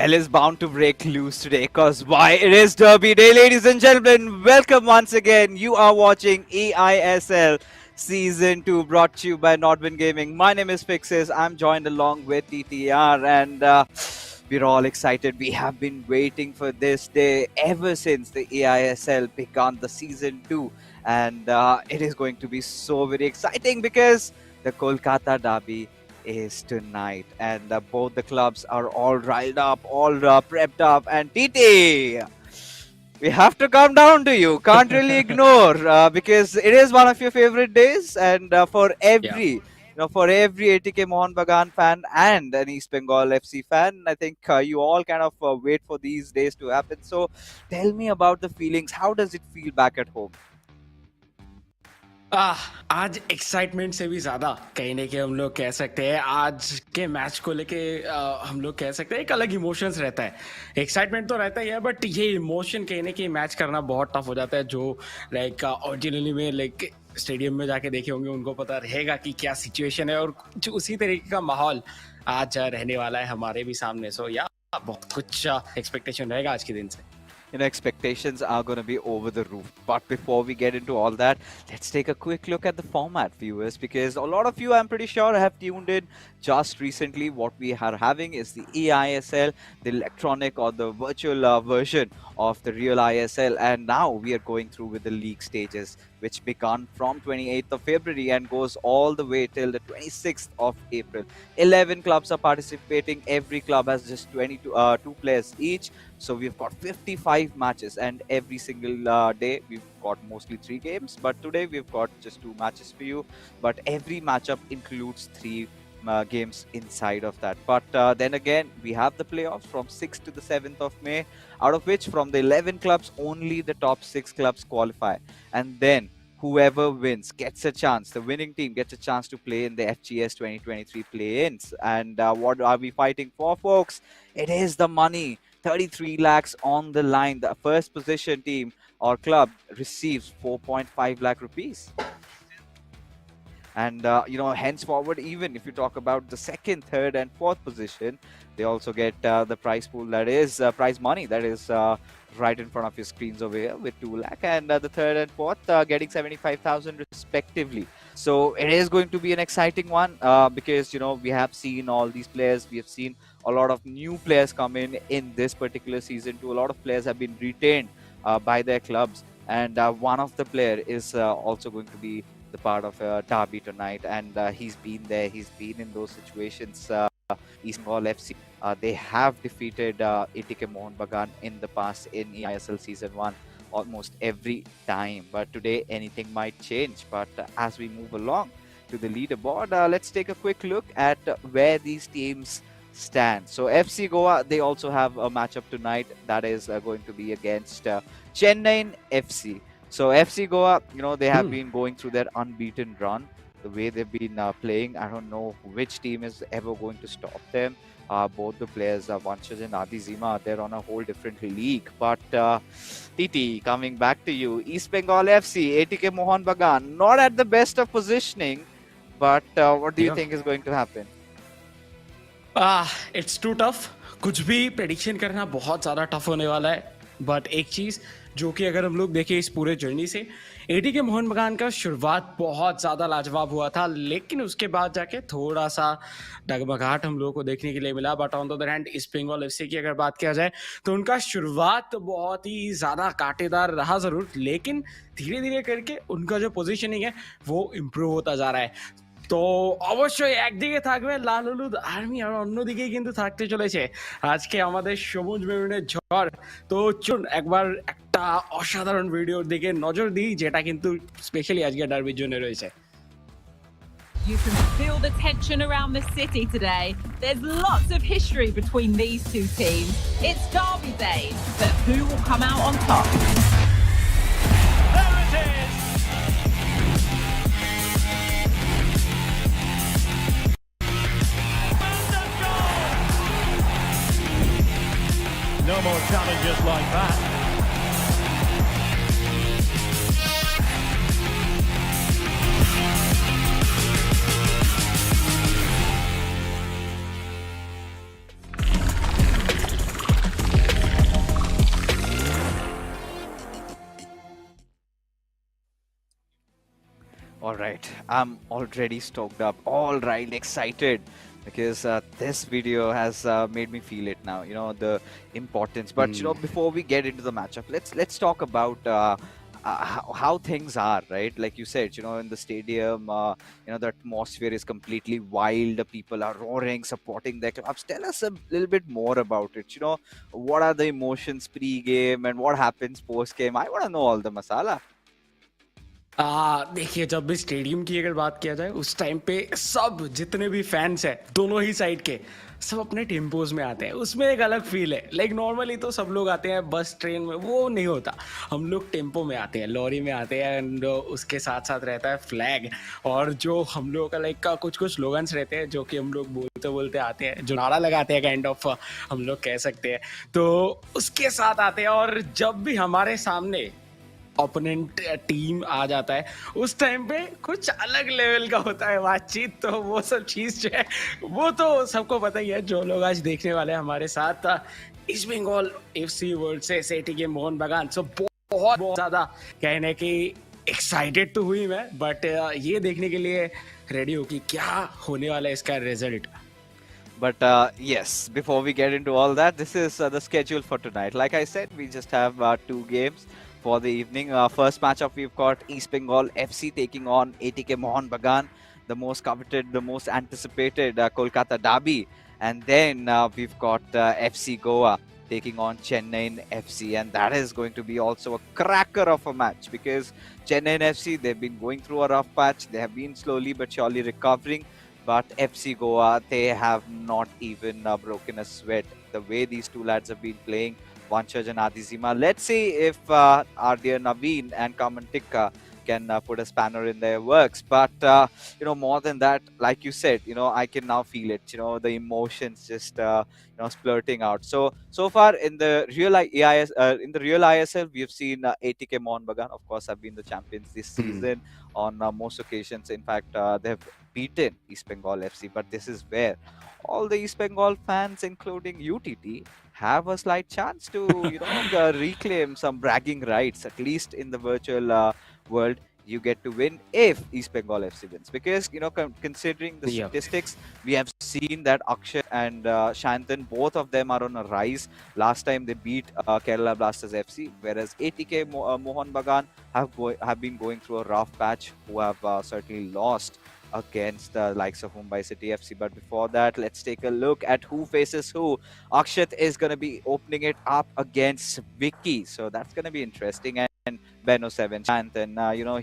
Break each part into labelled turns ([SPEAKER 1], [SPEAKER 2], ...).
[SPEAKER 1] hell is bound to break loose today, cause why, it is Derby Day, ladies and gentlemen. Welcome once again. You are watching eISL Season 2, brought to you by Nodwin Gaming. My name is Fixes. I'm joined along with TTR, and we're all excited. We have been waiting for this day ever since the eISL began the Season 2, and it is going to be so very exciting because the Kolkata Derby is tonight, and both the clubs are all riled up, all prepped up. And TT, we have to come down to you. Can't really ignore because it is one of your favorite days, and for
[SPEAKER 2] Yeah.
[SPEAKER 1] every for every ATK Mohun Bagan fan and an East Bengal FC fan, I think you all kind of wait for these days to happen. So, tell me about the feelings. How does it feel back at home?
[SPEAKER 2] आज excitement से भी ज़्यादा कहीं ना कहीं हम लोग कह सकते हैं आज के मैच को लेके हम लोग कह सकते हैं एक अलग इमोशंस रहता है। एक्साइटमेंट तो रहता ही है, बट ये इमोशन कहीं ना कहीं मैच करना बहुत टफ हो जाता है। जो लाइक ओरिजिनली में लाइक स्टेडियम में जाके देखे होंगे उनको पता रहेगा कि क्या सिचुएशन है, और कुछ उसी तरीके का माहौल आज रहने वाला है हमारे भी सामने। सो या बहुत कुछ एक्सपेक्टेशन रहेगा आज के दिन से।
[SPEAKER 1] Expectations are going to be over the roof. But before we get into all that, let's take a quick look at the format, viewers, because a lot of you, I'm pretty sure, have tuned in just recently. What we are having is the eISL, the electronic or the virtual version of the real ISL, and now we are going through with the league stages, which began from 28th of February and goes all the way till the 26th of April. 11 clubs are participating. Every club has just 2 players each. So we've got 55 matches, and every single day we've got mostly 3 games. But today we've got just 2 matches for you. But every matchup includes 3 games inside of that. But then again, we have the playoffs from 6th to the 7th of May, out of which from the 11 clubs, only the top 6 clubs qualify. And then whoever wins gets a chance. The winning team gets a chance to play in the FGS 2023 play-ins. And what are we fighting for, folks? It is the money. 33 lakhs on the line. The first position team or club receives 4.5 lakh rupees. And henceforward, even if you talk about the second, third, and fourth position, they also get the prize pool, that is prize money, that is right in front of your screens over here with 2 lakh, and the third and fourth getting 75,000 respectively. So it is going to be an exciting one because we have seen all these players. We have seen a lot of new players come in this particular season too. A lot of players have been retained by their clubs, and one of the player is also going to be the part of Derby tonight, and he's been there. He's been in those situations. East Bengal FC, they have defeated ATK Mohun Bagan in the past in eISL Season 1 almost every time. But today anything might change. But as we move along to the leaderboard, let's take a quick look at where these teams stand. So FC Goa, they also have a matchup tonight that is going to be against Chennai FC. So FC Goa, they have been going through their unbeaten run. The way they've been playing, I don't know which team is ever going to stop them. Both the players, Vanshaj and Adizima, they're on a whole different league. But TT, coming back to you, East Bengal FC, ATK Mohun Bagan, not at the best of positioning, but what do you think is going to happen?
[SPEAKER 2] It's too tough. कुछ भी prediction करना बहुत ज़्यादा tough होने वाला है। But एक चीज़ जो कि अगर हम लोग देखें इस पूरे जर्नी से, एटीके मोहन बगान का शुरुआत बहुत ज़्यादा लाजवाब हुआ था, लेकिन उसके बाद जाके थोड़ा सा डगमगाहट हम लोगों को देखने के लिए मिला। But on the other hand East Bengal FC की अगर बात किया जाए तो उनका शुरुआत बहुत ही ज़्यादा कांटेदार रहा ज़रूर, लेकिन धीरे धीरे करके उनका जो पोजीशनिंग है वो इम्प्रूव होता जा रहा है। তো অবশ্যই একদিকে থাকবে লাল হলুদ আর্মি, আর অন্যদিকে কিন্তু থাকতে চলেছে আজকে আমাদের সবুজ মেরুনের ঝড়। তো চলুন একবার একটা অসাধারণ ভিডিওর দিকে নজর দিই, যেটা কিন্তু স্পেশালি আজকে ডার্বির জন্য রয়েছে।
[SPEAKER 3] You can feel the tension around the city today. There's lots of history between these two teams. It's Derby Day, but who will come out on top?
[SPEAKER 4] There it is! No more challenges like that.
[SPEAKER 1] right. I'm already stoked up, all right, excited because this video has made me feel it now. The importance. But before we get into the matchup, let's talk about how things are, right? Like you said, in the stadium, the atmosphere is completely wild. The people are roaring, supporting their clubs. Tell us a little bit more about it. What are the emotions pre-game and what happens post-game? I want to know all the masala.
[SPEAKER 2] देखिए, जब भी stadium की अगर बात किया जाए उस time पे सब जितने भी फैंस हैं दोनों ही साइड के सब अपने टेम्पोज में आते हैं, उसमें एक अलग फील है। लाइक नॉर्मली तो सब लोग आते हैं बस ट्रेन में, वो नहीं होता। हम लोग टेम्पो में आते हैं, लॉरी में आते हैं, एंड उसके साथ साथ रहता है फ्लैग, और जो हम लोगों का लाइक कुछ कुछ स्लोगन्स रहते हैं जो कि हम लोग बोलते बोलते आते हैं, जो नारा लगाते हैं काइंड ऑफ, हम लोग कह सकते हैं, तो उसके साथ आते हैं। और जब भी हमारे सामने ओपोनेंट टीम आ जाता है उस टाइम पे कुछ अलग लेवल का होता है बातचीत। तो वो सब चीज जो है वो तो सबको पता ही है, जो लोग आज देखने वाले हैं हमारे साथ ईस्ट बंगाल एफसी वर्ल्ड से एटीके मोहन बगान। सो बहुत बहुत ज्यादा कहने की एक्साइटेड तो हुई मैं, बट ये देखने के लिए रेडी हो कि क्या होने वाला है इसका result.
[SPEAKER 1] But yes, before we get into all that, this is the schedule for tonight. Like I said, we just have 2 games for the evening. First matchup, we've got East Bengal FC taking on ATK Mohun Bagan, the most coveted, the most anticipated Kolkata derby. And then we've got FC Goa taking on Chennai FC. And that is going to be also a cracker of a match because Chennai FC, they've been going through a rough patch. They have been slowly but surely recovering. But FC Goa, they have not even broken a sweat. The way these two lads have been playing, Vanchaj and Adizima. Let's see if our dear Naveen and Kamantikka can put a spanner in their works. But, more than that, like you said, I can now feel it. The emotions just, splurting out. So far in the real ISL, we've seen ATK Mohun Bagan, of course, have been the champions this season on most occasions. In fact, they've beaten East Bengal FC, but this is where all the East Bengal fans, including UTT, have a slight chance to reclaim some bragging rights, at least in the virtual world. You get to win if East Bengal FC wins, because considering the statistics, we have seen that Akshay and Shantan, both of them are on a rise. Last time they beat Kerala Blasters FC, whereas ATK Mohun Bagan have been going through a rough patch, who have certainly lost against the likes of Mumbai City FC. But before that, let's take a look at who faces who. Akshat is going to be opening it up against Vicky, so that's going to be interesting. And Ben07 Shantan,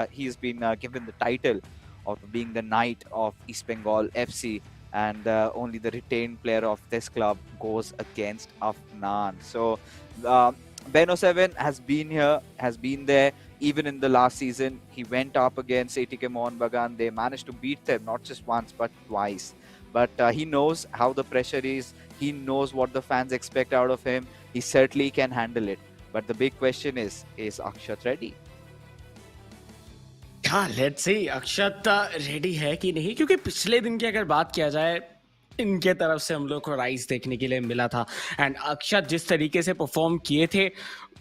[SPEAKER 1] he's been given the title of being the knight of East Bengal FC, and only the retained player of this club goes against Afnan. So Ben07 has been here, has been there. Even in the last season, he went up against ATK Mohun Bagan. They managed to beat them not just once but twice. But he knows how the pressure is. He knows what the fans expect out of him. He certainly can handle it. But the big question is Akshat ready?
[SPEAKER 2] हाँ, let's see Akshat ready है कि नहीं, क्योंकि पिछले दिन की अगर बात किया जाए इनके तरफ से हम लोग को राइज देखने के लिए मिला था, एंड अक्षत जिस तरीके से परफॉर्म किए थे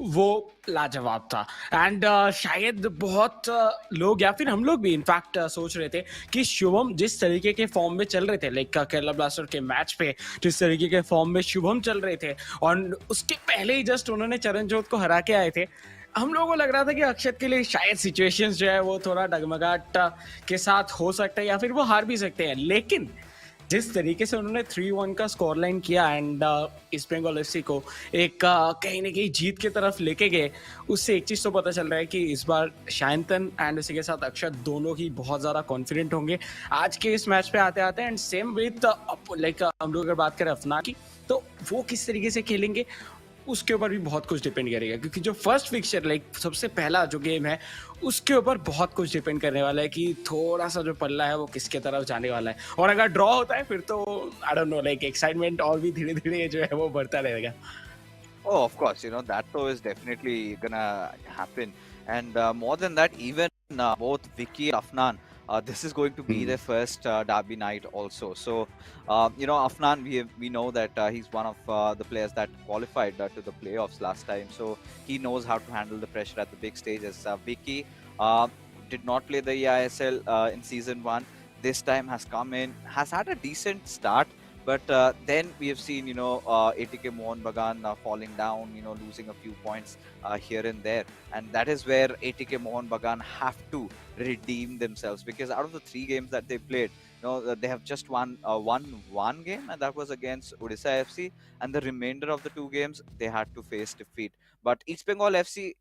[SPEAKER 2] वो लाजवाब था। एंड शायद बहुत लोग या फिर हम लोग भी इनफैक्ट सोच रहे थे कि शुभम जिस तरीके के फॉर्म में चल रहे थे, लाइक केरला ब्लास्टर के मैच पे जिस तरीके के फॉर्म में शुभम चल रहे थे, और उसके पहले ही जस्ट उन्होंने चरणजोत को हरा के आए थे, हम लोगों को लग रहा था कि अक्षत के लिए शायद सिचुएशंस जो है वो थोड़ा डगमगाहट के साथ हो सकता है या फिर वो हार भी सकते हैं। लेकिन जिस तरीके से उन्होंने 3-1 का स्कोर लाइन किया एंड ईस्ट बंगाल एफसी को एक कहीं ना कहीं जीत की तरफ लेके गए, उससे एक चीज़ तो पता चल रहा है कि इस बार शांतन एंड उसी के साथ अक्षत दोनों ही बहुत ज़्यादा कॉन्फिडेंट होंगे आज के इस मैच पे आते आते। एंड सेम विथ लाइक हम लोग अगर बात करें अफना की, तो वो किस तरीके से खेलेंगे उसके ऊपर भी बहुत कुछ डिपेंड करेगा, क्योंकि जो फर्स्ट फिक्चर लाइक सबसे पहला जो गेम है उसके ऊपर बहुत कुछ डिपेंड करने वाला है कि थोड़ा सा जो पल्ला है वो किसके तरफ जाने वाला है। और अगर ड्रॉ होता है फिर तो I don't know, like excitement और भी धीरे धीरे जो है वो बढ़ता रहेगा।
[SPEAKER 1] Oh, of course, that though is definitely gonna happen. And more than that, even both Vicky and Afnan, this is going to be their first derby night also. So, Afnan, we know that he's one of the players that qualified to the playoffs last time. So he knows how to handle the pressure at the big stage. As Vicky, did not play the eISL in season 1. This time has come in, has had a decent start, but then we have seen, ATK Mohun Bagan falling down, losing a few points here and there. And that is where ATK Mohun Bagan have to redeem themselves, because out of the 3 games that they played, they have just won one game, and that was against Odisha FC. And the remainder of the 2 games, they had to face defeat. But East Bengal FC,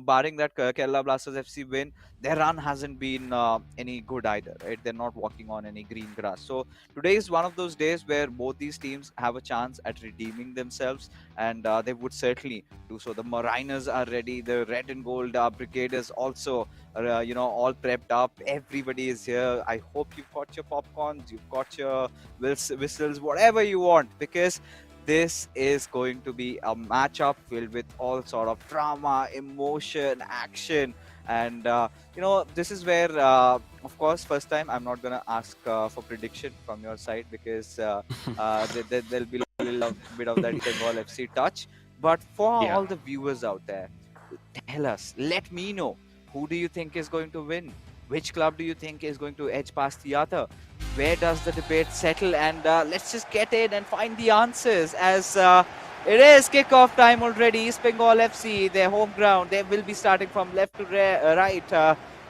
[SPEAKER 1] barring that Kerala Blasters FC win, their run hasn't been any good either, right? They're not walking on any green grass. So today is one of those days where both these teams have a chance at redeeming themselves, and they would certainly do so. The Mariners are ready. The red and gold brigade is also, all prepped up. Everybody is here. I hope you've got your popcorns, you've got your whistles, whatever you want, because this is going to be a matchup filled with all sort of drama, emotion, action, and this is where, of course, first time I'm not gonna ask for prediction from your side, because there'll be a little bit of that Bengal FC touch. But for all the viewers out there, tell us, let me know, who do you think is going to win? Which club do you think is going to edge past the other? Where does the debate settle? And let's just get in and find the answers, as it is kickoff time already. East Bengal FC, their home ground. They will be starting from left to right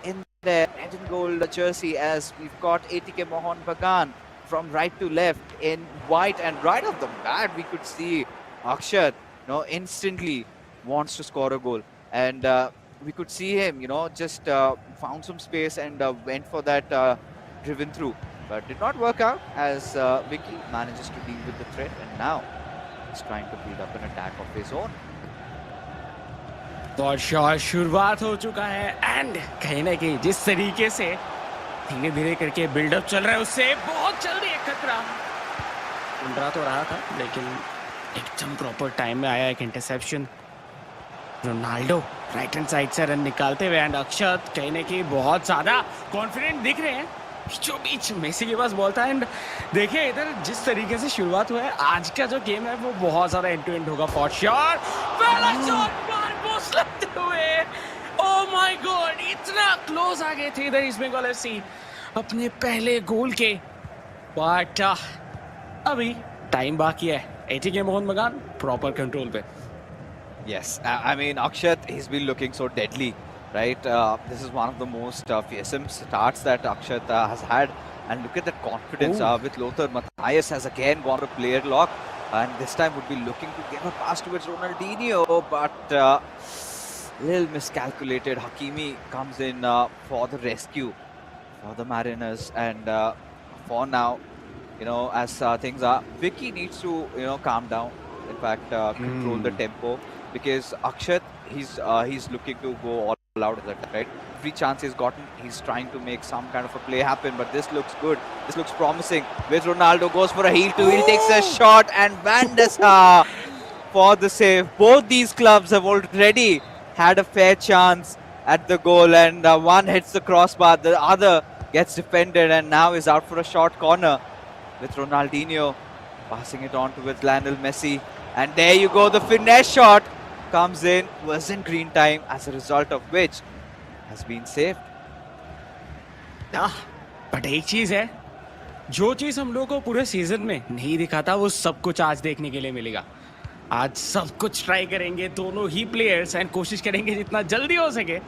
[SPEAKER 1] in their red and gold jersey, as we've got ATK Mohun Bagan from right to left in white. And right off the bat, we could see Akshat, instantly wants to score a goal. And we could see him, just found some space and went for that driven through. But did not work out, as Vicky manages to deal with the threat, and now he's trying to build up an attack of his own.
[SPEAKER 2] बहुत shot शुरुआत हो चुका है, and कहीं ना कहीं जिस तरीके से धीरे धीरे करके बिल्डअप चल रहा है, उससे बहुत जल्दी एक खतरा उंडरा तो रहा था, लेकिन एकदम प्रॉपर टाइम में आया एक interception. Ronaldo right hand side से रन निकालते हुए, एंड अक्षत कहीं ना कहीं बहुत ज्यादा कॉन्फिडेंट दिख रहे हैं। बीचों बीच मेसी के पास बॉल था, एंड देखिए इधर जिस तरीके से शुरुआत हुआ है, आज का जो गेम है वो बहुत ज्यादा एंड टू एंड होगा। फॉर श्योर पहला शॉट बार पोस्ट लगते हुए, ओह माय गॉड, इतना क्लोज आ गए थे इधर ईस्ट बंगाल एफसी अपने पहले गोल के। बट अभी टाइम बाकी है, एटीके मोहन बगान प्रॉपर कंट्रोल पे।
[SPEAKER 1] Yes, I mean, Akshat, he's been looking so deadly, right? This is one of the most fearsome starts that Akshat has had. And look at that confidence with Lothar Matthäus has again gone to player lock. And this time would be looking to give a pass towards Ronaldinho. But little miscalculated. Hakimi comes in for the rescue for the Mariners. And for now, as things are, Vicky needs to, calm down. In fact, control the tempo. Because Akshat, he's looking to go all out of that, right? Every chance he's gotten, he's trying to make some kind of a play happen. But this looks good. This looks promising. With Ronaldo goes for a heel to heel, takes a shot, and Van der Sar for the save. Both these clubs have already had a fair chance at the goal, and one hits the crossbar, the other gets defended, and now is out for a short corner with Ronaldinho passing it on towards Lionel Messi. And there you go, the finesse shot comes in, was in green time, as a result of which has been saved.
[SPEAKER 2] But एक चीज है, जो चीज हम लोगों को पूरे season में नहीं दिखा था, वो सब कुछ आज देखने के लिए मिलेगा। आज सब कुछ ट्राई करेंगे दोनों ही प्लेयर्स, एंड कोशिश करेंगे जितना जल्दी हो सके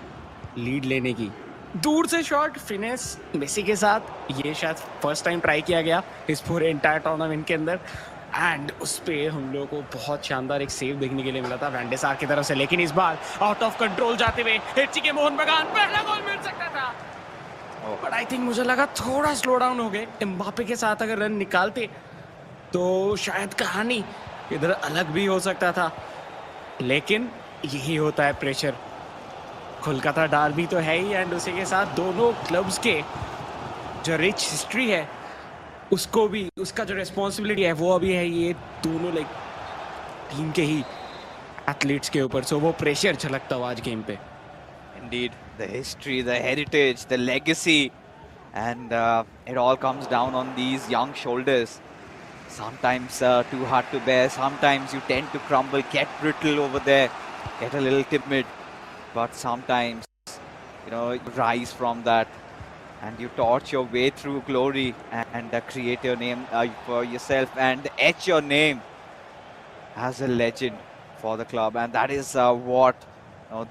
[SPEAKER 2] लीड लेने की। दूर से शॉट फिनिश मेसी के साथ, ये शायद फर्स्ट टाइम ट्राई किया गया इस पूरे एंटायर टूर्नामेंट के अंदर, एंड उस पे हम लोगों को बहुत शानदार एक सेव देखने के लिए मिला था वैन डे सार की तरफ से। लेकिन इस बार आउट ऑफ कंट्रोल जाते हुए एटीके मोहन बगान पहला गोल मिल सकता था, बट आई थिंक मुझे लगा थोड़ा स्लो डाउन हो गए। एम्बापे के साथ अगर रन निकालते तो शायद कहानी इधर अलग भी हो सकता था, लेकिन यही होता है प्रेशर। कोलकाता डार्बी तो है ही, एंड उसी के साथ दोनों क्लब्स के जो रिच हिस्ट्री है उसको भी, उसका जो रेस्पॉन्सिबिलिटी है वो अभी है ये दोनों लाइक टीम के ही एथलीट्स के ऊपर। सो वो प्रेशर झलकता हुआ आज गेम पे।
[SPEAKER 1] Indeed, the history, the heritage, the legacy, and it all comes down on these young shoulders. Sometimes too hard to bear, sometimes you tend to crumble, get brittle over there, get a little timid, but sometimes you rise from that and you torch your way through glory and create your name for yourself and etch your name as a legend for the club. And that is what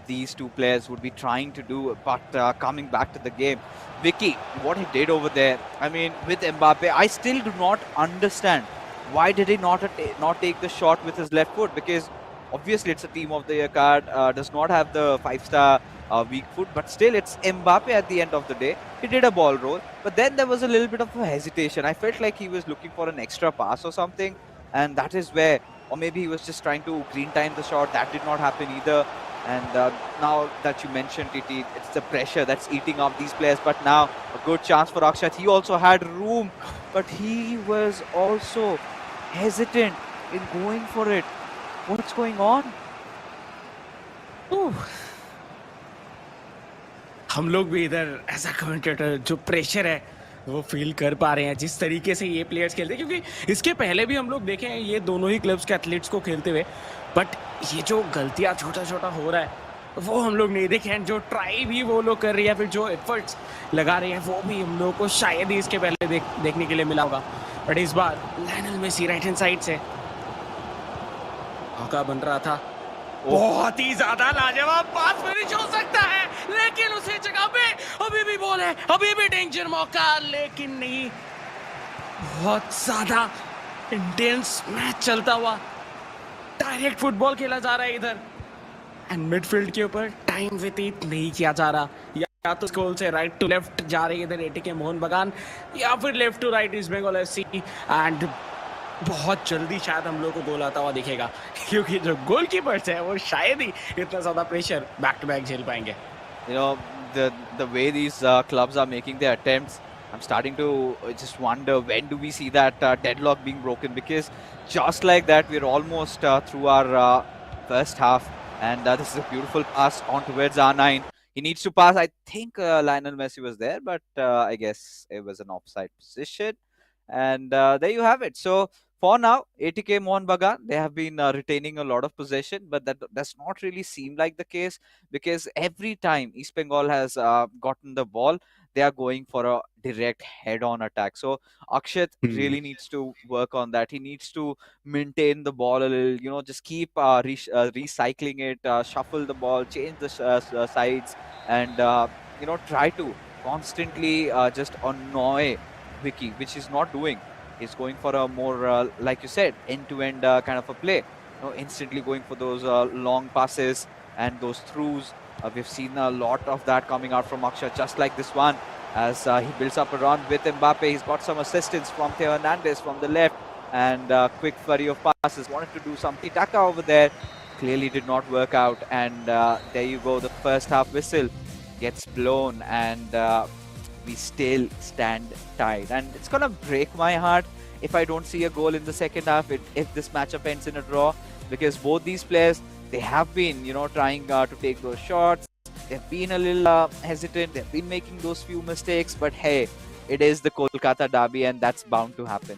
[SPEAKER 1] these two players would be trying to do. But coming back to the game, Vicky, what he did over there, I mean, with Mbappe, I still do not understand why did he not take the shot with his left foot, because obviously it's a team of the year card, does not have the 5-star weak foot, but still it's Mbappe at the end of the day. He did a ball roll, but then there was a little bit of a hesitation. I felt like he was looking for an extra pass or something, and that is where, or maybe he was just trying to green time the shot. That did not happen either. And now that you mentioned it, it's the pressure that's eating up these players. But now a good chance for Akshat. He also had room, but he was also hesitant in going for it. What's going on?
[SPEAKER 2] हम लोग भी इधर as a commentator जो pressure है वो feel कर पा रहे हैं जिस तरीके से ये प्लेयर्स खेलते हैं, क्योंकि इसके पहले भी हम लोग देखे हैं ये दोनों ही क्लब्स के एथलीट्स को खेलते हुए, बट ये जो गलतियां छोटा छोटा हो रहा है वो हम लोग नहीं देखे हैं। जो ट्राई भी वो लोग कर रही है, फिर जो एफर्ट्स लगा रहे हैं वो भी हम लोग को शायद ही इसके पहले देखने के लिए मिला होगा। बट इस बार Lionel Messi right hand side से मौका बन रहा था, बहुत ही ज्यादा लाजवाब पास फिनिश हो सकता है, लेकिन उसी जगह पे अभी भी बॉल है, अभी भी डेंजर मौका, लेकिन नहीं। बहुत ज्यादा इंटेंस मैच चलता हुआ, डायरेक्ट फुटबॉल खेला जा रहा है इधर, एंड मिडफील्ड के ऊपर टाइम व्यतीत नहीं किया जा रहा। या तो गोल से राइट टू लेफ्ट जा रही है इधर एटीके मोहन बगान, या फिर left to right East Bengal FC, and बहुत जल्दी शायद हम लोग को गोल आता हुआ दिखेगा, क्योंकि जो गोलकीपर्स है वो शायद ही इतना ज्यादा प्रेशर बैक टू बैक झेल पाएंगे।
[SPEAKER 1] You know, the way these clubs are making their attempts, I'm starting to just wonder when do we see that deadlock being broken, because just like that we're almost through our first half, and this is a beautiful pass on towards R9. He needs to pass. I think Lionel Messi was there, but I guess it was an offside position. And there you have it. So for now, ATK Mohun Bagan, they have been retaining a lot of possession, but that does not really seem like the case, because every time East Bengal has gotten the ball, they are going for a direct head-on attack. So Akshat really needs to work on that. He needs to maintain the ball a little, just keep recycling it, shuffle the ball, change the sides, and try to constantly just annoy Vicky, which he's not doing. He's going for a more, like you said, end-to-end kind of a play. Instantly going for those long passes and those throughs. We've seen a lot of that coming out from Akshat, just like this one, as he builds up a run with Mbappe. He's got some assistance from Theo Hernandez from the left, and quick flurry of passes. Wanted to do some tiki-taka over there. Clearly did not work out, and there you go. The first half whistle gets blown, and we still stand tied, and it's gonna break my heart if I don't see a goal in the second half, if this matchup ends in a draw, because both these players, they have been trying to take those shots. They've been a little hesitant, they've been making those few mistakes, but hey, it is the Kolkata derby and that's bound to happen.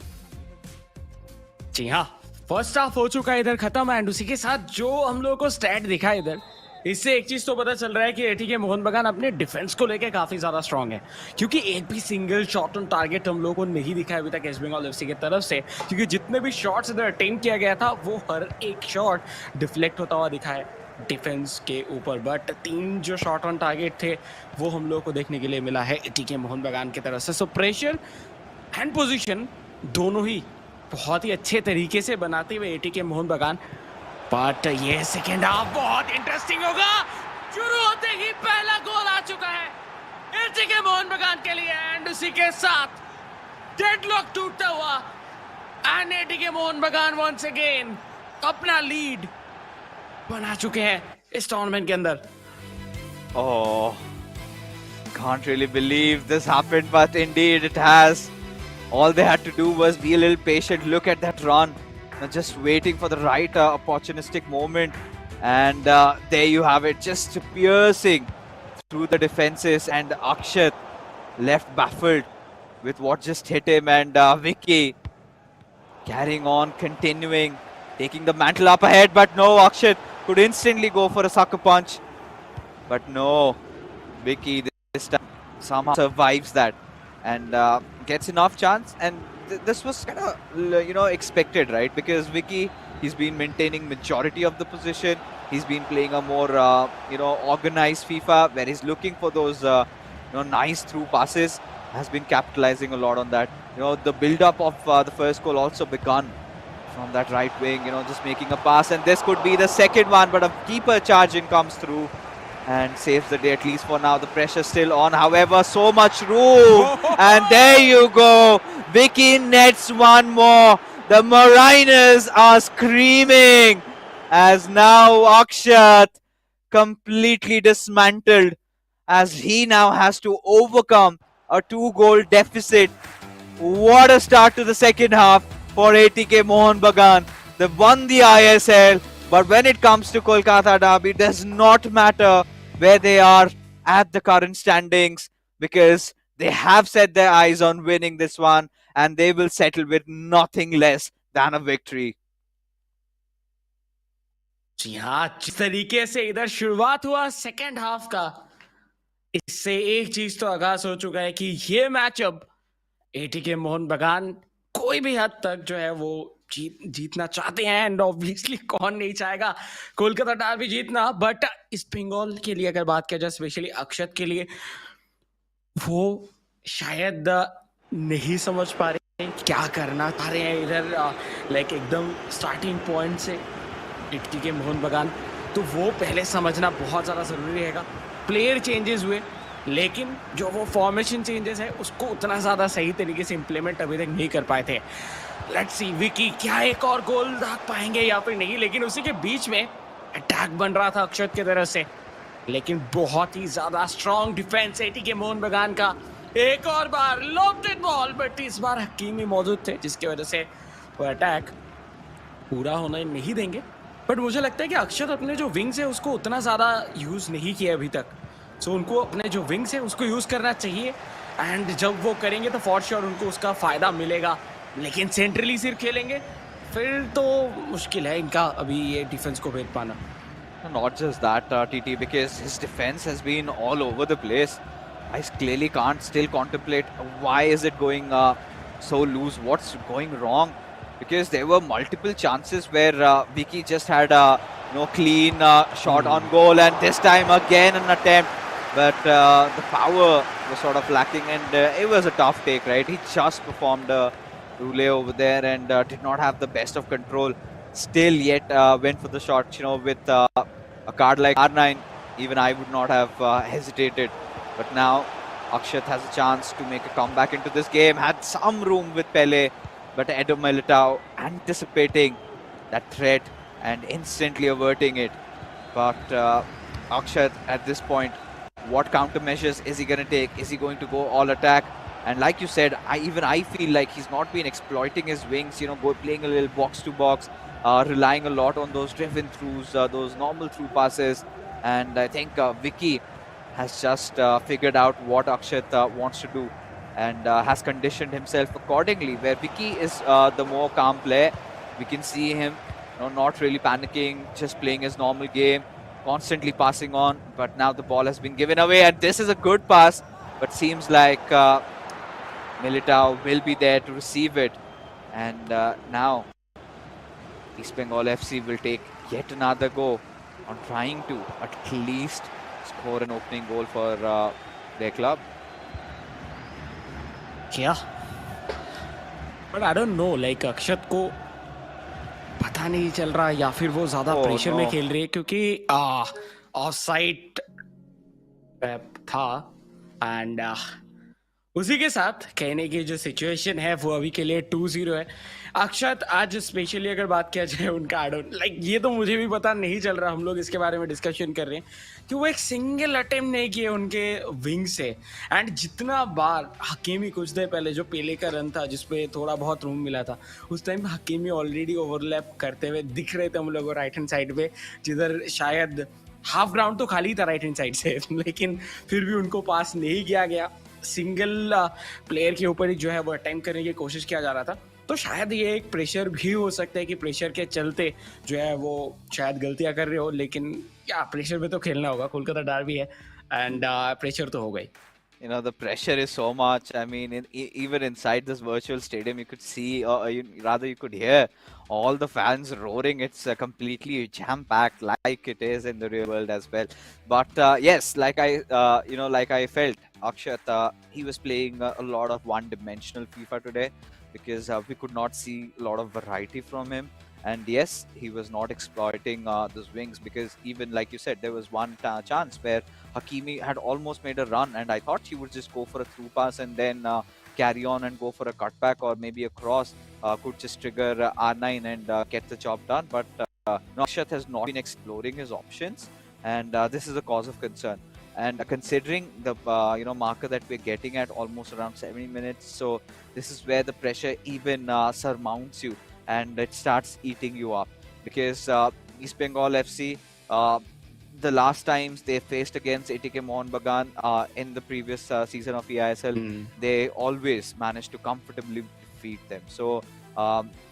[SPEAKER 2] जी हाँ, first half हो चुका है इधर खत्म, and उसी के साथ जो हम लोगों को स्टैट दिखा इधर, इससे एक चीज तो पता चल रहा है कि एटीके मोहन बगान अपने डिफेंस को लेके काफी ज्यादा स्ट्रांग है, क्योंकि एक भी सिंगल शॉट ऑन टारगेट हम लोगों को नहीं दिखा है अभी तक ईस्ट बंगाल एफसी की तरफ से, क्योंकि जितने भी शॉट्स इधर अटेम्प्ट किया गया था वो हर एक शॉट डिफ्लेक्ट होता हुआ दिखा है डिफेंस के ऊपर, बट 3 जो शॉट ऑन टारगेट थे वो हम लोग को देखने के लिए मिला है एटीके मोहन बगान की तरफ से। सो प्रेशर एंड पोजीशन दोनों ही बहुत ही अच्छे तरीके से बनाते हुए एटीके मोहन बगान, बट ये सेकेंड हाफ बहुत इंटरेस्टिंग होगा। शुरू होते ही पहला गोल आ चुका है एटीके मोहन बगान के लिए, एंड उसी के साथ डेडलॉक टूटता हुआ, एंड एटीके मोहन बगान वंस अगेन अपना लीड बना चुके हैं इस टूर्नामेंट के अंदर।
[SPEAKER 1] Oh, can't really believe this happened, but indeed it has. All they had to do was be a little patient. Look at that run. Just waiting for the right opportunistic moment, and there you have it, just piercing through the defenses, and Akshat left baffled with what just hit him, and Vicky carrying on, continuing, taking the mantle up ahead, but no, Akshat could instantly go for a sucker punch, but no, Vicky this time somehow survives that and gets enough chance. And this was kind of expected, right? Because Vicky, he's been maintaining majority of the position. He's been playing a more organized FIFA where he's looking for those nice through passes. Has been capitalizing a lot on that. The build-up of the first goal also begun from that right wing, just making a pass, and this could be the second one, but a keeper charging comes through and saves the day, at least for now. The pressure still on, however, so much room, and there you go. Vicky nets one more. The Mariners are screaming as now Akshat completely dismantled as he now has to overcome a 2-goal deficit. What a start to the second half for ATK Mohun Bagan. They won the eISL, but when it comes to Kolkata derby, it does not matter where they are at the current standings, because they have set their eyes on winning this one and they will settle with nothing less than a victory.
[SPEAKER 2] जी हाँ, जिस तरीके से इधर शुरुआत हुआ second half का, इससे एक चीज तो आगाज हो चुका है कि ये मैच अब एटीके मोहन बगान कोई भी हद तक जो है वो जीतना चाहते हैं, एंड ऑब्वियसली कौन नहीं चाहेगा कोलकाता डर्बी जीतना। बट इस बंगाल के लिए अगर बात किया जाए, स्पेशली अक्षत के लिए, वो शायद नहीं समझ पा रहे हैं क्या करना चाह रहे हैं इधर, लाइक एकदम स्टार्टिंग पॉइंट से एटीके मोहन बगान। तो वो पहले समझना बहुत ज़्यादा ज़रूरी रहेगा। प्लेयर चेंजेस हुए, लेकिन जो वो फॉर्मेशन चेंजेस है उसको उतना ज़्यादा सही तरीके से इम्प्लीमेंट अभी तक नहीं कर पाए थे। लेट्स सी विकी क्या एक और गोल दाग पाएंगे या फिर नहीं, लेकिन उसी के बीच में अटैक बन रहा था अक्षत की तरफ से, लेकिन बहुत ही ज़्यादा स्ट्रॉन्ग डिफेंस एटीके मोहन बगान का। एक और बार लॉफ्टेड बॉल, बट इस बार हकीमी मौजूद थे जिसकी वजह से वो अटैक पूरा होना नहीं देंगे। बट मुझे लगता है कि अक्षत अपने जो विंग्स है उसको उतना ज़्यादा यूज़ नहीं किया अभी तक, सो उनको अपने जो विंग्स है उसको यूज़ करना चाहिए, एंड जब वो करेंगे तो फॉर श्योर उनको उसका फ़ायदा मिलेगा। लेकिन सेंट्रली सिर्फ खेलेंगे फिर तो मुश्किल है इनका अभी ये डिफेंस को भेद पाना।
[SPEAKER 1] Not just that, TT, because his defense has been all over the place. I clearly can't still contemplate why is it going so loose, what's going wrong, because there were multiple chances where Vicky just had a clean shot on goal, and this time again an attempt, but the power was sort of lacking, and it was a tough take, right? He just performed a roulette over there and did not have the best of control. Still yet went for the shot, with a card like R9, even I would not have hesitated. But now Akshat has a chance to make a comeback into this game. Had some room with Pele, but Edo Militao anticipating that threat and instantly averting it. But Akshat at this point, what countermeasures is he going to take? Is he going to go all attack? And like you said, I feel like he's not been exploiting his wings, playing a little box to box, relying a lot on those driven throughs, those normal through passes. And I think Vicky has just figured out what Akshat wants to do and has conditioned himself accordingly, where Vicky is the more calm player. We can see him not really panicking, just playing his normal game, constantly passing on. But now the ball has been given away, and this is a good pass, but seems like Militao will be there to receive it. And now East Bengal FC will take yet another go on trying to at least score an opening goal for their club.
[SPEAKER 2] क्या? But I don't know, like अक्षत को पता नहीं चल रहा या फिर वो ज़्यादा प्रेशर में खेल रही है, क्योंकि ऑफसाइड था, एंड उसी के साथ कहने की जो सिचुएशन है वो अभी के लिए 2-0 है। अक्षत आज स्पेशली अगर बात किया जाए उनका, लाइक ये तो मुझे भी पता नहीं चल रहा, हम लोग इसके बारे में डिस्कशन कर रहे हैं कि वो एक सिंगल अटेम्प्ट नहीं किए उनके विंग से। एंड जितना बार हकीमी कुछ देर पहले जो पेले का रन था जिसपे थोड़ा बहुत रूम मिला था, उस टाइम हकीमी ऑलरेडी ओवरलैप करते हुए दिख रहे थे हम लोग राइट हैंड साइड पे, जिधर शायद हाफ ग्राउंड तो खाली था राइट हैंड साइड से, लेकिन फिर भी उनको पास नहीं किया गया। सिंगल प्लेयर के ऊपर ही जो है वो अटेम्प्ट करने की कोशिश किया जा रहा था। तो शायद ये एक प्रेशर भी हो सकता है कि प्रेशर के चलते जो है वो शायद गलतियां कर रहे हो, लेकिन क्या प्रेशर में तो खेलना होगा, कोलकाता डर्बी है। एंड प्रेशर तो हो गई.
[SPEAKER 1] The pressure is so much. I mean, even inside this virtual stadium, you could see, or rather, you could hear all the fans roaring. It's completely jam-packed, like it is in the real world as well. But yes, like I felt, Akshat, he was playing a lot of one-dimensional FIFA today because we could not see a lot of variety from him. And yes, he was not exploiting those wings because even like you said, there was one chance where Hakimi had almost made a run, and I thought he would just go for a through pass and then carry on and go for a cutback or maybe a cross. Could just trigger R9 and get the job done. But Akshat has not been exploring his options, and this is a cause of concern. And considering the marker that we're getting at almost around 70 minutes, so this is where the pressure even surmounts you and it starts eating you up because East Bengal FC. The last times they faced against ATK Mohun Bagan in the previous season of eISL, they always managed to comfortably defeat them. So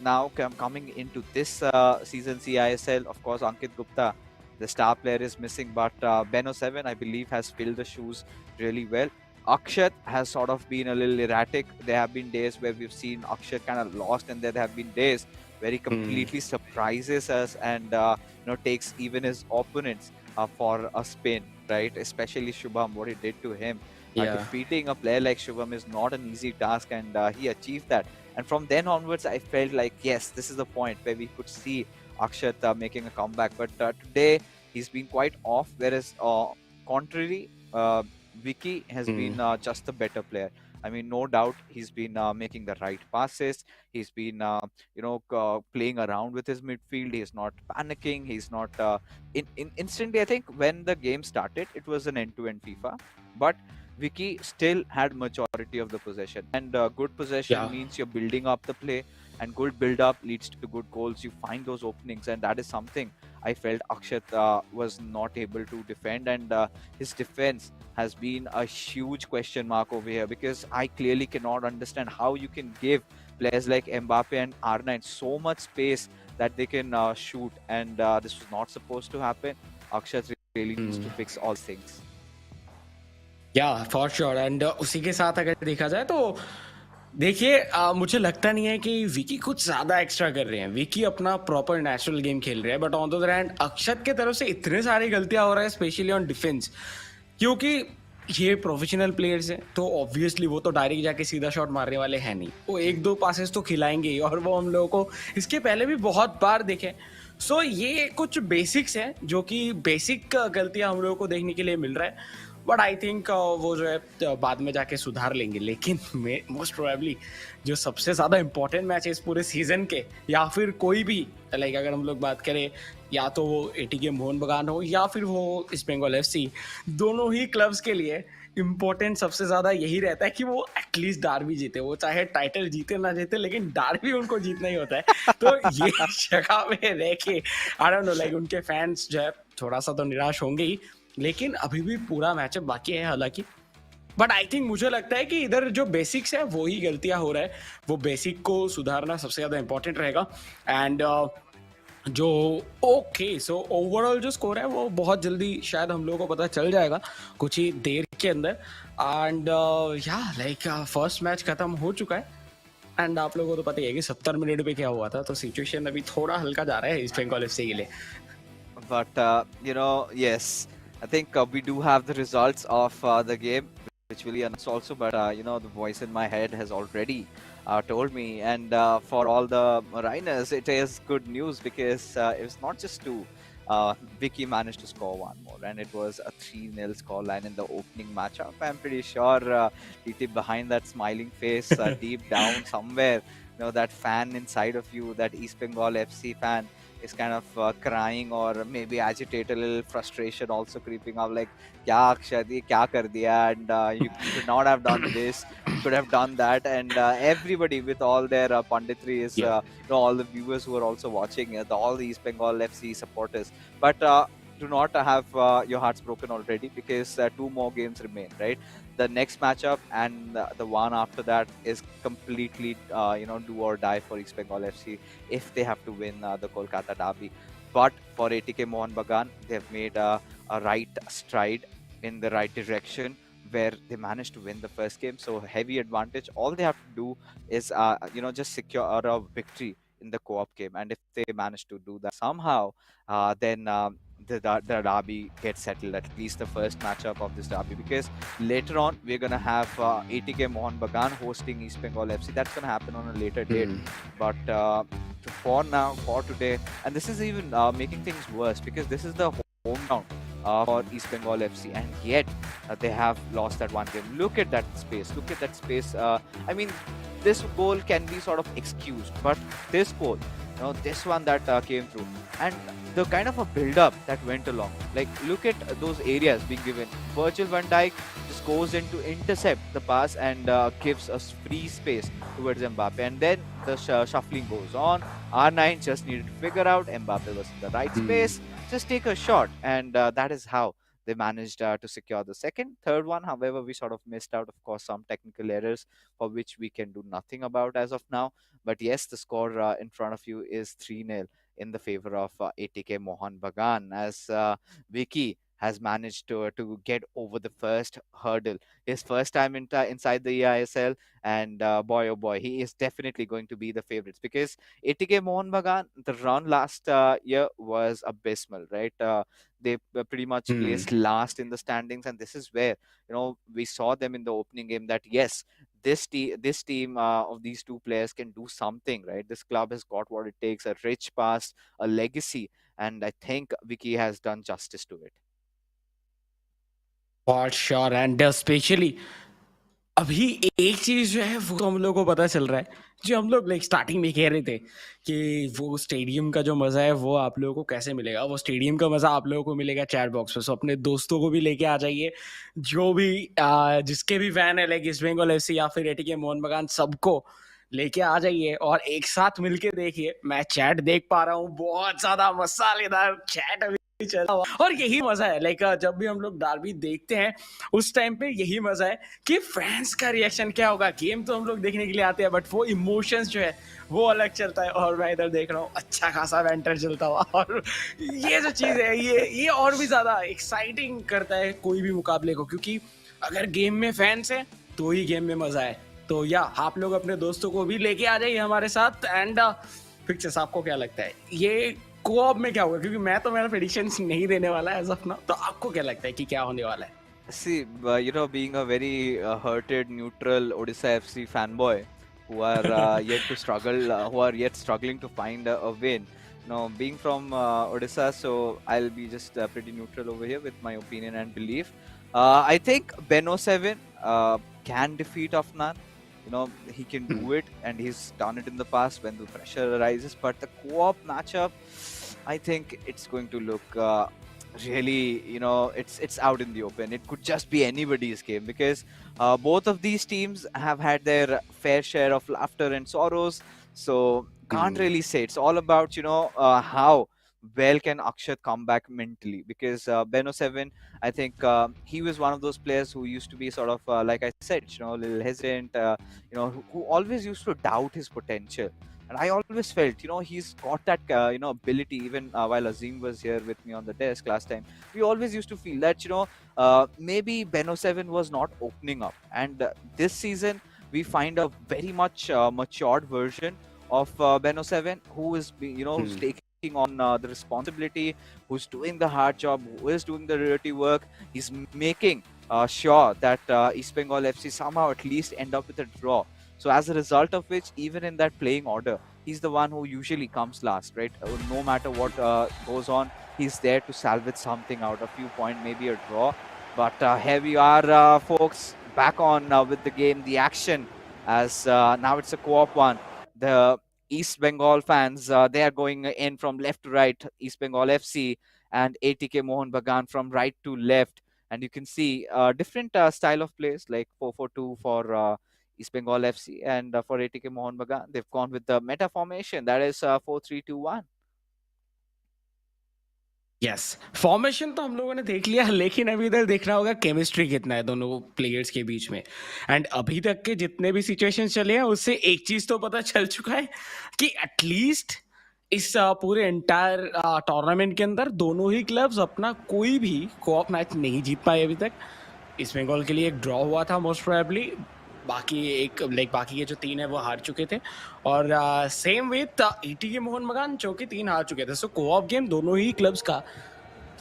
[SPEAKER 1] now coming into this season's eISL, of course, Ankit Gupta, the star player, is missing, but Ben07, I believe, has filled the shoes really well. Akshat has sort of been a little erratic. There have been days where we've seen Akshat kind of lost, and there have been days where he completely surprises us and takes even his opponents for a spin, right? Especially Shubham, what he did to him. Defeating a player like Shubham is not an easy task, and he achieved that. And from then onwards, I felt like, yes, this is the point where we could see Akshat making a comeback. But today, he's been quite off, whereas contrary, Vicky has been just a better player. I mean, no doubt he's been making the right passes. He's been, playing around with his midfield. He's not panicking. He's not instantly. I think when the game started, it was an end-to-end FIFA, but Vicky still had majority of the possession. And good possession means you're building up the play, and good build-up leads to good goals. You find those openings, and that is something I felt Akshat was not able to defend, and his defense has been a huge question mark over here because I clearly cannot understand how you can give players like Mbappe and R9 so much space that they can shoot, and this was not supposed to happen. Akshat really needs to fix all things.
[SPEAKER 2] Yeah, for sure. And उसी के साथ अगर देखा जाए तो देखिए मुझे लगता नहीं है कि विकी कुछ ज्यादा एक्स्ट्रा कर रहे हैं. विकी अपना प्रॉपर नेचुरल गेम खेल रहे हैं, but on the other hand Akshat के तरफ से इतने सारी गलतियां हो रहा है, स्पेशली ऑन डिफेंस, क्योंकि ये प्रोफेशनल प्लेयर्स हैं तो ऑब्वियसली वो तो डायरेक्ट जाके सीधा शॉट मारने वाले हैं नहीं. वो एक दो पासेस तो खिलाएंगे ही, और वो हम लोगों को इसके पहले भी बहुत बार देखे. सो ये कुछ बेसिक्स हैं जो कि बेसिक गलतियां हम लोगों को देखने के लिए मिल रहा है, बट आई थिंक वो जो है बाद में जाके सुधार लेंगे. लेकिन मोस्ट प्रोबेबली जो सबसे ज़्यादा इंपॉर्टेंट मैच है इस पूरे सीजन के, या फिर कोई भी लाइक अगर हम लोग बात करें, या तो वो एटीके मोहन बगान हो या फिर वो ईस्ट बंगाल एफसी, दोनों ही क्लब्स के लिए इम्पोर्टेंट सबसे ज़्यादा यही रहता है कि वो एटलीस्ट डार्बी जीते. वो चाहे टाइटल जीते ना जीते, लेकिन डार्बी उनको जीतना ही होता है. तो ये जगह में रह के आई डोंट नो, लाइक उनके फैंस जो है थोड़ा सा तो निराश होंगे ही, लेकिन अभी भी पूरा मैचअप बाकी है हालांकि. बट आई थिंक मुझे लगता है कि इधर जो बेसिक्स है वो ही गलतियां हो रहा है, वो बेसिक को सुधारना सबसे ज़्यादा इंपॉर्टेंट रहेगा. एंड जो सो ओवरऑल जो स्कोर है वो बहुत जल्दी शायद हम लोगों को पता चल जाएगा कुछ ही देर के अंदर. एंड लाइक फर्स्ट मैच खत्म हो चुका है, एंड आप लोगों को तो पता ही है कि 70 मिनट पे क्या हुआ था, तो सिचुएशन अभी थोड़ा हल्का जा रहा है ईस्ट बंगाल एफसी के लिए.
[SPEAKER 1] But yes, I think we do have the results of the game, which will be announced also. But the voice in my head has already told me, and for all the Mariners, it is good news because it was not just two. Vicky managed to score one more, and it was a 3-0 scoreline in the opening matchup. I'm pretty sure deep behind that smiling face, deep down somewhere, that fan inside of you, that East Bengal FC fan, is kind of crying or maybe agitated, a little frustration also creeping up, like kya Akshat, ye kya kar diya, and you could not have done this, you could have done that. And everybody with all their punditry is all the viewers who are also watching, all the East Bengal FC supporters, but do not have your hearts broken already because 2 more games remain, right? The next matchup and the one after that is completely do or die for East Bengal FC if they have to win the Kolkata derby. But for ATK Mohun Bagan, they've made a right stride in the right direction where they managed to win the first game. So heavy advantage. All they have to do is just secure a victory in the co-op game, and if they manage to do that somehow, then the derby gets settled, at least the first matchup of this derby, because later on we're gonna have ATK Mohun Bagan hosting East Bengal FC. That's gonna happen on a later date, but for now, for today, and this is even making things worse because this is the hometown for East Bengal FC, and yet they have lost that one game. Look at that space. Look at that space. I mean, this goal can be sort of excused, but this goal, this one that came through, and the kind of a build-up that went along. Like, look at those areas being given. Virgil van Dijk just goes in to intercept the pass and gives us free space towards Mbappe, and then the shuffling goes on. R9 just needed to figure out Mbappe was in the right space. Just take a shot, and that is how they managed to secure the second. Third one, however, we sort of missed out, of course, some technical errors for which we can do nothing about as of now. But yes, the score in front of you is 3-0 in the favor of ATK Mohun Bagan, as Vicky has managed to get over the first hurdle. His first time inside the eISL, and boy, oh boy, he is definitely going to be the favorites, because ATK Mohun Bagan, the run last year was abysmal, right? They pretty much placed last in the standings, and this is where we saw them in the opening game that yes, this team of these two players can do something, right? This club has got what it takes: a rich past, a legacy, and I think Vicky has done justice to it.
[SPEAKER 2] For sure, and especially अभी एक चीज जो है वो हम लोग को पता चल रहा है, जो हम लोग लाइक स्टार्टिंग में कह रहे थे कि वो स्टेडियम का जो मजा है वो आप लोगों को कैसे मिलेगा। वो स्टेडियम का मजा आप लोगों को मिलेगा चैट बॉक्स में। सो अपने दोस्तों को भी लेके आ जाइए, जो भी जिसके भी फैन है लाइक ईस्ट बंगाल एफसी या फिर एटीके मोहन बगान, सबको लेके आ जाइए और एक साथ मिलके देखिए। मैं चैट देख पा रहा हूँ, बहुत ज्यादा मसालेदार चैट अभी चला हुआ, और यही मजा है। लाइक जब भी हम लोग डार्बी देखते हैं उस टाइम पे यही मजा है कि फैंस का रिएक्शन क्या होगा। गेम तो हम लोग देखने के लिए आते हैं, बट वो इमोशंस जो है वो अलग चलता है। और मैं इधर देख रहा हूँ अच्छा खासा वेंटर चलता हुआ, और ये जो चीज है ये और भी ज्यादा एक्साइटिंग करता है कोई भी मुकाबले को, क्योंकि अगर गेम में फैंस है तो ही गेम में मजा है। तो या आप लोग अपने दोस्तों को भी लेके आ जाइए हमारे साथ। एंड फिक्सेस, आपको क्या लगता है ये कोऑप में क्या होगा? क्योंकि मैं तो मेरा प्रेडिक्शंस नहीं देने वाला है एज ऑफ नाउ, तो आपको क्या लगता है कि क्या होने वाला है?
[SPEAKER 1] See, being a very hurted, neutral Odisha FC fanboy who are yet to struggle, who are yet struggling to find a win. Being from Odisha, so I'll be just pretty neutral over here with my opinion and belief. I think Beno 7 can defeat Afnan. He can do it, and he's done it in the past when the pressure arises. But the co-op matchup, I think it's going to look really, it's out in the open. It could just be anybody's game, because both of these teams have had their fair share of laughter and sorrows. So can't really say. It's all about how well can Akshat come back mentally, because Beno 7, I think he was one of those players who used to be sort of like I said, a little hesitant, who always used to doubt his potential. And I always felt, he's got that, ability. Even while Azim was here with me on the desk last time, we always used to feel that, maybe Beno 7 was not opening up. And this season, we find a very much matured version of Beno 7, who is, who's taking on the responsibility, who's doing the hard job, who is doing the dirty work. He's making sure that East Bengal FC somehow at least end up with a draw. So as a result of which, even in that playing order, he's the one who usually comes last, right? No matter what goes on, he's there to salvage something out, a few points, maybe a draw. But here we are, folks, back on with the game, the action, as now it's a co-op one. The East Bengal fans, they are going in from left to right, East Bengal FC, and ATK Mohun Bagan from right to left. And you can see different style of plays, like 4-4-2 for East Bengal FC, and for ATK Mohun Bagan, they've gone with the meta formation, that is 4-3-2-1.
[SPEAKER 2] Yes, formation तो हम लोगों ने देख लिया, लेकिन अभी इधर देखना होगा केमिस्ट्री कितना है दोनों प्लेयर्स के बीच में। एंड अभी तक के जितने भी सिचुएशन चले हैं उससे एक चीज तो पता चल चुका है कि एटलीस्ट इस पूरे एंटायर टूर्नामेंट के अंदर दोनों ही क्लब्स अपना कोई भी कोऑप मैच नहीं जीत पाए अभी तक। ईस्ट बंगाल के लिए एक ड्रॉ हुआ था मोस्ट प्रोबेबली, बाकी के जो 3 है वो हार चुके थे, और सेम विथ एटीके मोहन बगान जो कि 3 हार चुके थे। सो कोऑप गेम दोनों ही क्लब्स का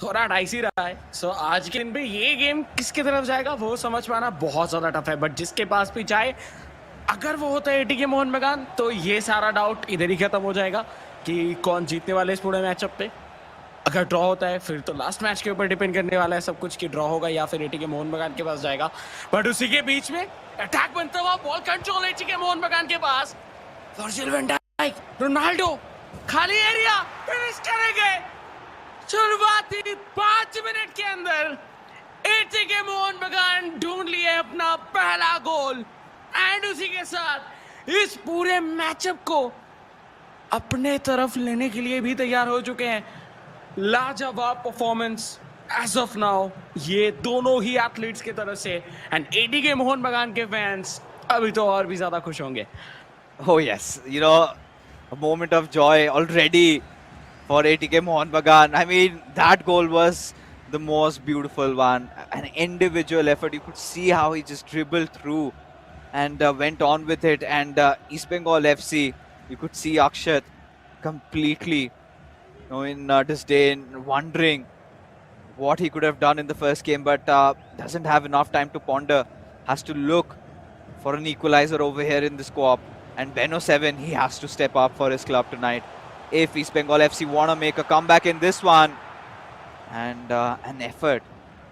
[SPEAKER 2] थोड़ा डाइसी रहा है। सो आज के दिन पे ये गेम किसकी तरफ जाएगा वो समझ पाना बहुत ज्यादा टफ है, बट जिसके पास भी जाए, अगर वो होता है एटीके मोहन बगान, तो ये सारा डाउट इधर ही खत्म हो जाएगा कि कौन जीतने वाले इस पूरे मैचअप पे। अगर ड्रॉ होता है फिर तो लास्ट मैच के ऊपर डिपेंड करने वाला है सब कुछ कि ड्रॉ होगा या फिर एटीके मोहन बगान के पास जाएगा। बट उसी के बीच में अटैक बनता हुआ, बॉल कंट्रोल एटीके मोहन बगान के पास, वर्जिल वैन डाइक, रोनाल्डो, खाली एरिया, फिनिश करेंगे। शुरुआती 5 मिनट के अंदर एटीके मोहन बगान ढूंढ लिए अपना पहला गोल, एंड उसी के साथ इस पूरे मैचअप को अपने तरफ लेने के लिए भी तैयार हो चुके हैं। लाजवाब परफॉर्मेंस एज ऑफ नाउ ये दोनों ही एथलीट्स की तरफ से, एंड एटीके मोहन बगान के फैंस अभी तो और भी ज्यादा खुश होंगे।
[SPEAKER 1] Oh yes, a moment of joy already for ATK Mohun Bagan. I mean, that goal was the most beautiful one. An individual effort. You could see how he just dribbled through and went on with it. And East Bengal FC, you could see Akshat completely, in disdain, wondering what he could have done in the first game, but doesn't have enough time to ponder. Has to look for an equalizer over here in this co-op. And Beno 7, he has to step up for his club tonight if East Bengal FC want to make a comeback in this one. And an effort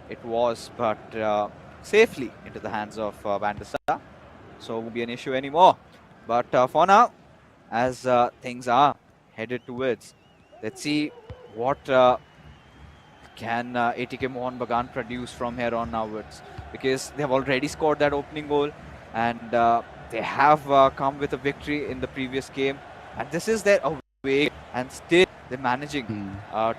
[SPEAKER 1] it was, but safely into the hands of Van der Sar. So it won't be an issue anymore. But for now, as things are headed towards, let's see what can ATK Mohun Bagan produce from here on onwards, because they have already scored that opening goal, and they have come with a victory in the previous game, and this is their away, and still they're managing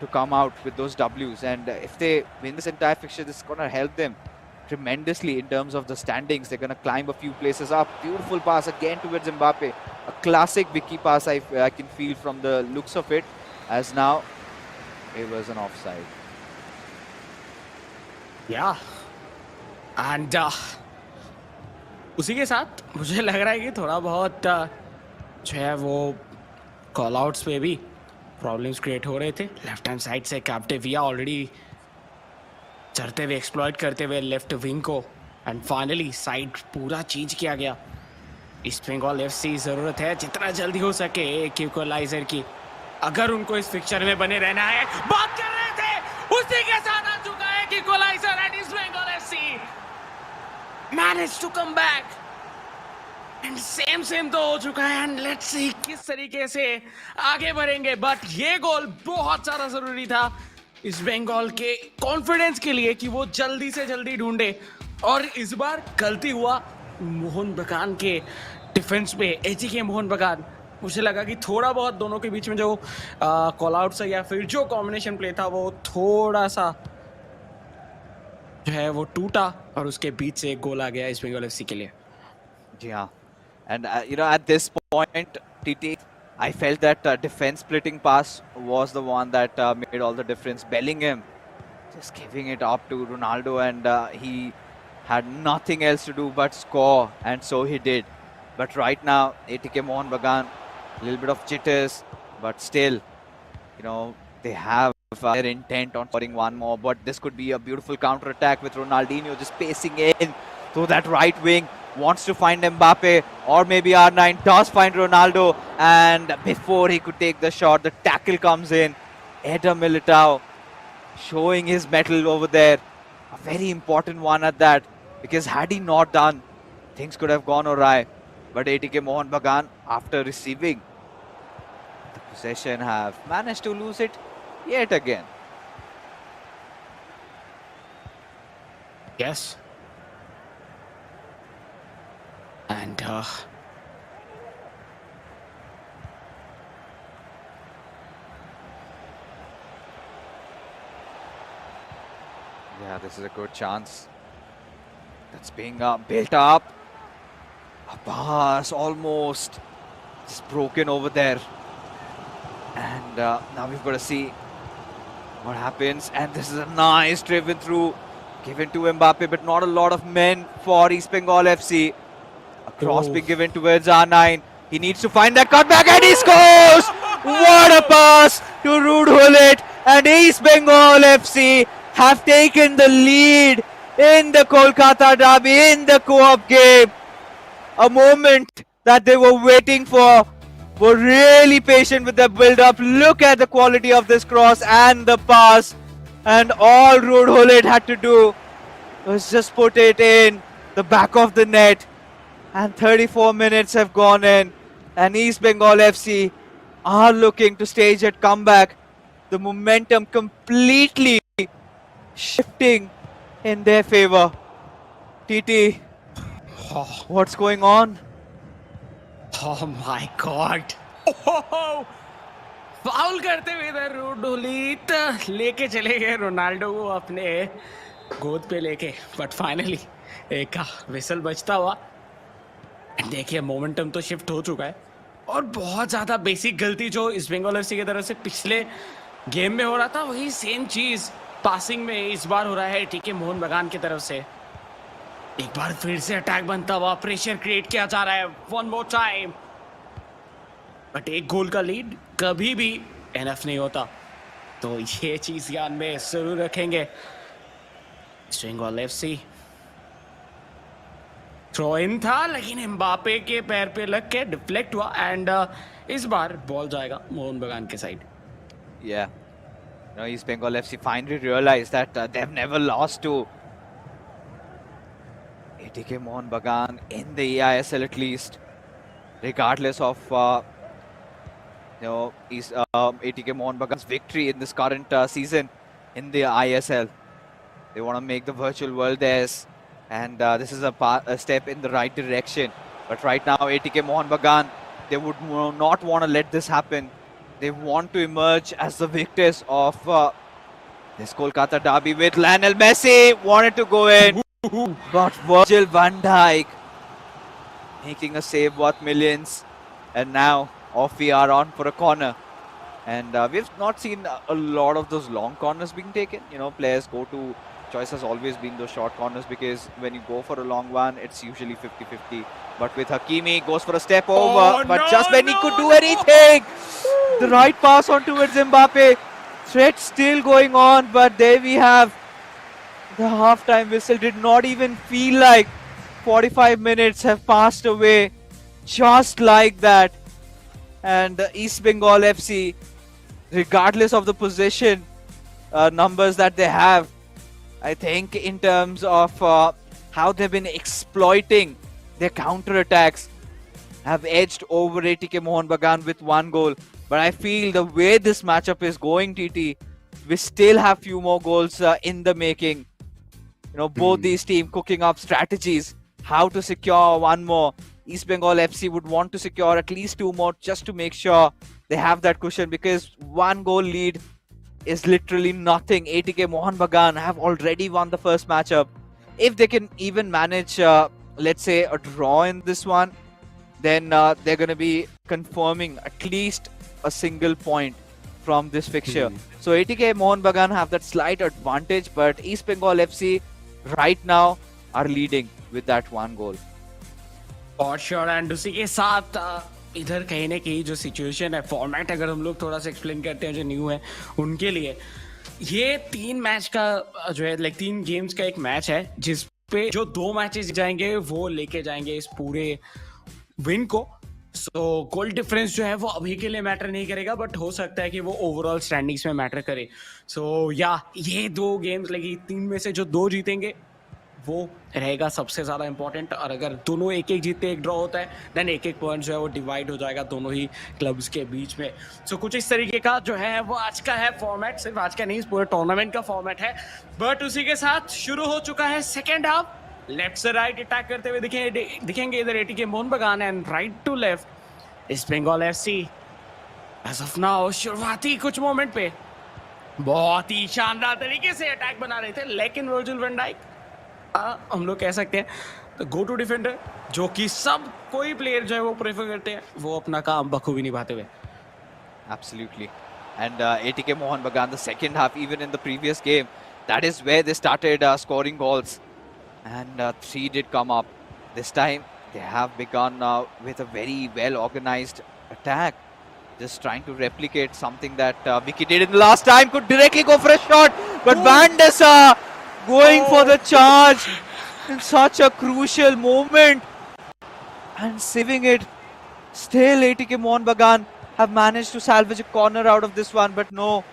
[SPEAKER 1] to come out with those Ws. And if they win this entire fixture, this is going to help them tremendously in terms of the standings. They're going to climb a few places up. Beautiful pass again towards Mbappe. A classic Vicky pass, I can feel from the looks of it, as now it was an offside.
[SPEAKER 2] Yeah. And उसी के साथ मुझे लग रहा है कि थोड़ा बहुत जो है वो कॉल आउट्स पे भी प्रॉब्लम्स क्रिएट हो रहे थे। लेफ्ट हैंड साइड से कैप्टिविया ऑलरेडी चढ़ते हुए एक्सप्लॉइट करते हुए लेफ्ट विंग को, एंड फाइनली साइड पूरा चेंज किया गया। ईस्ट बंगाल एफसी ज़रूरत है जितना जल्दी हो सके एक इक्वलाइजर की, अगर उनको इस फिक्चर में बने रहना है। बात कर रहे थे उसी के साथ आ चुका है कि equaliser, and East Bengal FC manage to come back, and same तो हो चुका है। एंड लेट्स सी किस तरीके से आगे बढ़ेंगे, बट ये गोल बहुत ज़्यादा ज़रूरी था इस बंगाल के कॉन्फिडेंस के लिए कि वो जल्दी से जल्दी ढूंढे। और इस बार गलती हुआ मोहन बगान के डिफेंस पे, एटीके मोहन बगान। मुझे लगा कि थोड़ा बहुत दोनों के बीच में जो कॉल आउट्स है या फिर जो कॉम्बिनेशन प्ले था वो थोड़ा सा जो है वो टूटा, और उसके बीच से एक गोल आ गया इस बंगाल एफसी के लिए।
[SPEAKER 1] जी हाँ, and at this point, TT, I felt that defense splitting pass was the one that made all the difference. Bellingham just giving it up to Ronaldo, and he had nothing else to do but score, and so he did. But right now, ATK Mohun Bagan, a little bit of jitters, but still, they have their intent on scoring one more. But this could be a beautiful counter-attack with Ronaldinho just pacing in to that right wing. Wants to find Mbappe, or maybe R9 does find Ronaldo, and before he could take the shot, the tackle comes in. Eder Militao showing his mettle over there. A very important one at that, because had he not done, things could have gone awry. But ATK Mohun Bagan, after receiving the possession, have managed to lose it yet again.
[SPEAKER 2] Yes. And
[SPEAKER 1] yeah, this is a good chance that's being built up. Abbas almost just broken over there. And now we've got to see what happens. And this is a nice driven through, given to Mbappe, but not a lot of men for East Bengal FC. A cross being given towards R9. He needs to find that cutback and he scores! What a pass to Rude Hullet, and East Bengal FC have taken the lead in the Kolkata derby, in the co-op game. A moment that they were waiting for. Were really patient with the build-up. Look at the quality of this cross and the pass, and all Rude Hullet had to do was just put it in the back of the net. And 34 minutes have gone in, and East Bengal FC are looking to stage a comeback. The momentum completely shifting in their favor. TT, what's going on?
[SPEAKER 2] Oh my God! Foul करते हुए इधर rude हुलित लेके चले गए Ronaldo को अपने गोद पे लेके, बट फाइनली एक विसल बजता हुआ। देखिए मोमेंटम तो शिफ्ट हो चुका है, और बहुत ज्यादा बेसिक गलती जो इस बंगाल एफसी की तरफ से पिछले गेम में हो रहा था, वही सेम चीज पासिंग में इस बार हो रहा है ATK मोहन बगान की तरफ से। एक बार फिर से अटैक बनता हुआ, प्रेशर क्रिएट किया जा रहा है, वन मोर टाइम। बट एक गोल का लीड कभी भी एनफ नहीं होता, तो ये चीज ध्यान में जरूर रखेंगे। बंगाल एफसी थ्रो इन था, लेकिन एम्बापे के पैर पे लग के डिफ्लेक्ट हुआ, एंड इस बार बॉल जाएगा मोहन बगान के side.
[SPEAKER 1] Yeah, East Bengal FC finally realized that they've never lost to ATK Mohun Bagan in the eISL, at least, regardless of ATK Mohun Bagan's victory in this current season in the ISL. They want to make the virtual world theirs, and this is a step in the right direction. But right now, ATK Mohun Bagan, they would not want to let this happen. They want to emerge as the victors of this Kolkata derby with Lionel Messi. Wanted to go in, but Virgil van Dijk making a save worth millions. And now off we are on for a corner. And we've not seen a lot of those long corners being taken. Players go to, choice has always been those short corners, because when you go for a long one, it's usually 50-50. But with Hakimi, goes for a step over, but just when he could do anything, the right pass on towards Mbappe. Threat still going on, but there we have the half-time whistle. Did not even feel like 45 minutes have passed away, just like that. And East Bengal FC, regardless of the possession numbers that they have, I think in terms of how they've been exploiting their counter-attacks, have edged over ATK Mohun Bagan with 1 goal. But I feel the way this matchup is going, TT, we still have few more goals in the making. Both these teams cooking up strategies, how to secure 1 more. East Bengal FC would want to secure at least 2 more just to make sure they have that cushion, because 1 goal lead is literally nothing. ATK Mohun Bagan have already won the first matchup. If they can even manage, let's say, a draw in this one, then they're going to be confirming at least a single point from this fixture. So ATK Mohun Bagan have that slight advantage, but East Bengal FC right now are leading with that 1 goal.
[SPEAKER 2] For sure, and उसी के साथ इधर कहीं ना कहीं जो situation है, format अगर हम लोग थोड़ा सा एक्सप्लेन करते हैं जो न्यू है उनके लिए, ये 3 मैच का जो है 3 गेम्स का एक मैच है, जिस पे जो 2 मैचेस जाएंगे वो लेके जाएंगे इस पूरे विन को। सो गोल डिफरेंस जो है वो अभी के लिए मैटर नहीं करेगा, बट हो सकता है कि वो ओवरऑल स्टैंडिंग्स में मैटर करे। सो ये 2 गेम्स लगी, 3 में से जो 2 जीतेंगे वो रहेगा सबसे ज़्यादा इंपॉर्टेंट, और अगर दोनों 1-1 जीतते 1 ड्रॉ होता है, देन 1-1 पॉइंट जो है वो डिवाइड हो जाएगा दोनों ही क्लब्स के बीच में। सो कुछ इस तरीके का जो है वो आज का है फॉर्मेट, सिर्फ आज का नहीं, इस पूरे टूर्नामेंट का फॉर्मेट है। बट उसी के साथ शुरू हो चुका है सेकेंड हाफ। लेफ्ट से राइट अटैक करते हुए दिखेंगे इधर ATK Mohun Bagan, and right to left East Bengal FC। As of now शुरुआती कुछ मोमेंट पे बहुत ही शानदार तरीके से अटैक बना रहे थे, लेकिन वर्जिल वैन डाइक, हम लोग कह सकते हैं गो टू डिफेंडर, जो कि सब कोई प्लेयर जो है वो प्रेफर करते हैं, वो अपना काम बखूबी निभाते हुए।
[SPEAKER 1] Absolutely. And ATK Mohun Bagan, the second half, even in the previous game, that is where they started scoring goals. And 3 did come up. This time, they have begun with a very well-organized attack. Just trying to replicate something that Vicky did in the last time. Could directly go for a shot. But Van der Sar going for the charge in such a crucial moment. And saving it. Still, ATK Mohun Bagan have managed to salvage a corner out of this one, but no,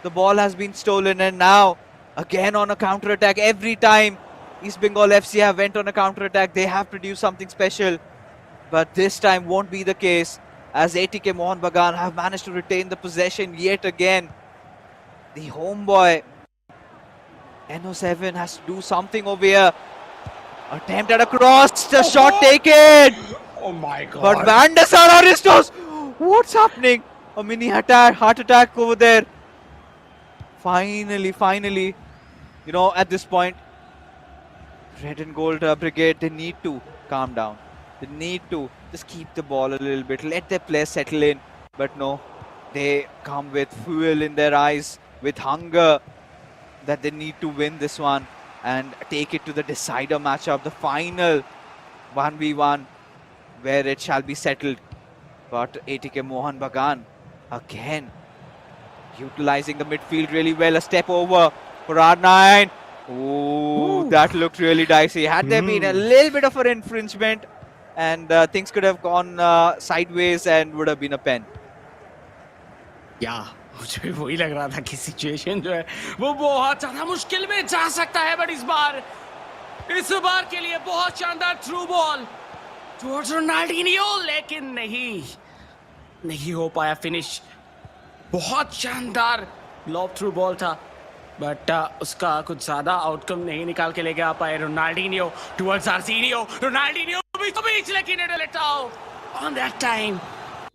[SPEAKER 1] the ball has been stolen, and now again on a counter-attack. Every time East Bengal FC have went on a counter-attack, they have produced something special, but this time won't be the case, as ATK Mohun Bagan have managed to retain the possession yet again. The homeboy NO7 has to do something over here. Attempt at a cross, the shot taken.
[SPEAKER 2] Oh my god.
[SPEAKER 1] But Van der Sar Aristos, what's happening? A mini heart attack over there. Finally, you know, at this point, Red and Gold Brigade, they need to calm down. They need to just keep the ball a little bit, let their players settle in. But no, they come with fuel in their eyes, with hunger that they need to win this one and take it to the decider matchup, the final 1v1, where it shall be settled. But ATK Mohun Bagan, again, utilizing the midfield really well. A step over for R9. Ooh, that looked really dicey. Had there been a little bit of an infringement, and things could have gone sideways and would have been a pen.
[SPEAKER 2] Yeah, मुझे भी वही लग रहा था कि situation जो है वो बहुत ज्यादा मुश्किल में जा सकता है, बट इस बार के लिए बहुत शानदार थ्रू बॉल टुवर्ड्स रोनाल्डिनियो, लेकिन नहीं हो पाया फिनिश. बहुत शानदार लॉब थ्रू बॉल था, बट उसका कुछ ज्यादा आउटकम नहीं निकाल के लेके आ पाए रोनाल्डिनियो टुवर्ड्स आर्सिनियो. रोनाल्डिनियो बीच लेकिन एडलेटाओ ऑन दैट टाइम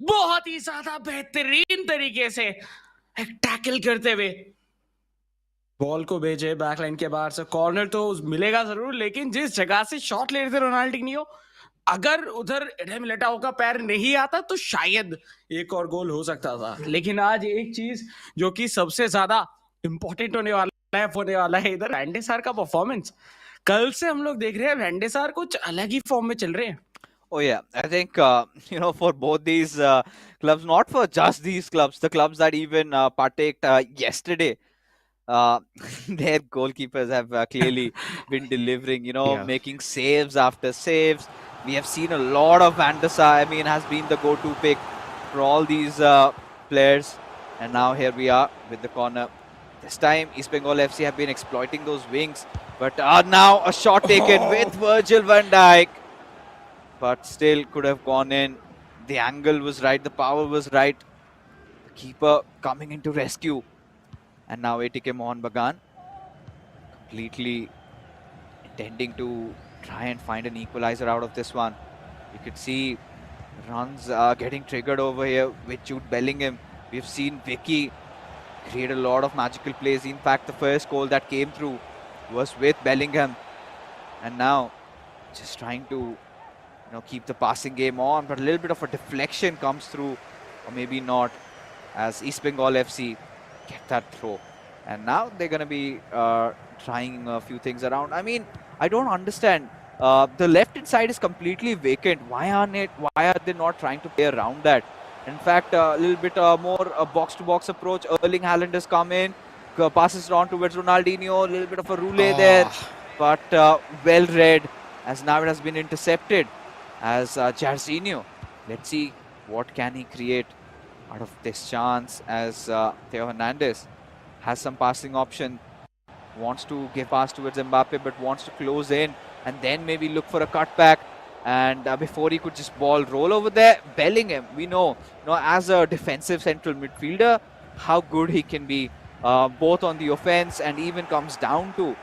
[SPEAKER 2] बहुत ही ज्यादा बेहतरीन तरीके से एक टैकल करते हुए बॉल को भेजे बैकलाइन के बाहर से. कॉर्नर तो मिलेगा जरूर, लेकिन जिस जगह से शॉट ले रहे थे रोनाल्डिनियो, अगर उधर एडलेटाओ का पैर नहीं आता तो शायद एक और गोल हो सकता था. लेकिन आज एक चीज जो कि सबसे ज्यादा इंपॉर्टेंट होने वाला है इधर वैन डे सार का परफॉर्मेंस. कल से हम लोग देख रहे हैं वैन डे सार कुछ अलग ही फॉर्म में चल रहे हैं.
[SPEAKER 1] Oh yeah, I think you know, for both these clubs, not for just these clubs, the clubs that even partaked yesterday, their goalkeepers have clearly been delivering, you know, making saves after saves. We have seen a lot of Van der Sar, I mean, has been the go-to pick for all these players. And now here we are with the corner. This time, East Bengal FC have been exploiting those wings. But now a shot taken with Virgil van Dijk. But still could have gone in. The angle was right, the power was right. The keeper coming in to rescue. And now ATK Mohun Bagan completely intending to try and find an equalizer out of this one. You could see runs getting triggered over here with Jude Bellingham. We've seen Vicky create a lot of magical plays. In fact, the first goal that came through was with Bellingham. And now just trying to, you know, keep the passing game on, but a little bit of a deflection comes through, or maybe not, as East Bengal FC get that throw. And now they're going to be trying a few things around. I mean, I don't understand. The left-hand side is completely vacant. Why are they not trying to play around that? In fact, a little bit more a box-to-box approach. Erling Haaland has come in, passes it on towards Ronaldinho, a little bit of a roulette there, but well read, as now it has been intercepted as Jarzinho. Let's see what can he create out of this chance, as Theo Hernandez has some passing option, wants to give pass towards Mbappe, but wants to close in and then maybe look for a cutback. And before he could just roll over there, Bellingham, we know, as a defensive central midfielder, how good he can be, both on the offense and even comes down to,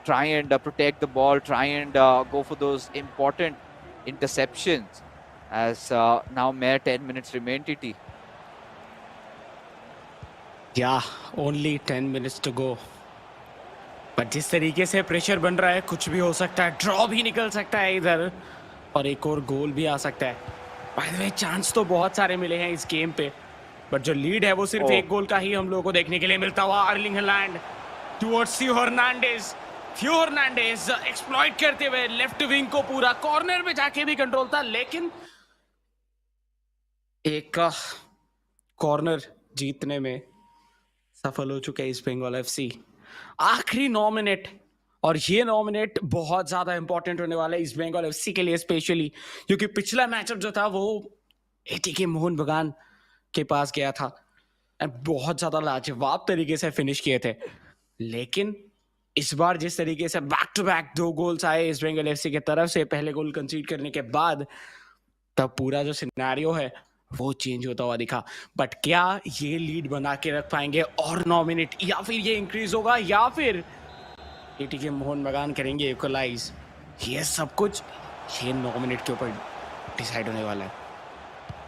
[SPEAKER 1] try and protect the ball, try and go for those important interceptions. As now mere 10 minutes remain, TT.
[SPEAKER 2] Yeah, only 10 minutes to go. But जिस तरीके से pressure बन रहा है, कुछ भी हो सकता है. ड्रॉ भी निकल सकता है इधर, और एक और गोल भी आ सकता है. बाय द वे, चांस तो बहुत सारे मिले हैं इस गेम पे, बट जो लीड है वो सिर्फ
[SPEAKER 1] Oh.
[SPEAKER 2] एक गोल का ही हम लोगों को देखने के लिए मिलता हुआ। अर्लिंग हॉलैंड टुवर्ड्स थियो हर्नांडेज एक्सप्लॉइट करते हुए लेफ्ट विंग को पूरा कॉर्नर में जाके भी कंट्रोल था, लेकिन एक कॉर्नर जीतने में सफल हो चुके हैं ईस्ट बंगाल एफसी। आखिरी 9 मिनट, और ये 9 मिनट बहुत ज्यादा इंपॉर्टेंट होने वाला है ईस्ट बंगाल एफसी के लिए स्पेशली, क्योंकि पिछला मैचअप जो था वो एटीके मोहन बगान के पास गया था एंड बहुत ज्यादा लाजवाब तरीके से फिनिश किए थे। लेकिन इस बार जिस तरीके से बैक टू बैक 2 गोल्स आए ईस्ट बंगाल एफसी की तरफ से पहले गोल कंसीड करने के बाद, तब पूरा जो सिनेरियो है वो चेंज होता हुआ दिखा। बट क्या ये लीड बना के रख पाएंगे और 9 मिनट, या फिर ये इंक्रीज होगा, या फिर एटीके मोहन बगान करेंगे इक्वलाइज? ये सब कुछ ये 9 मिनट के ऊपर डिसाइड होने वाला है।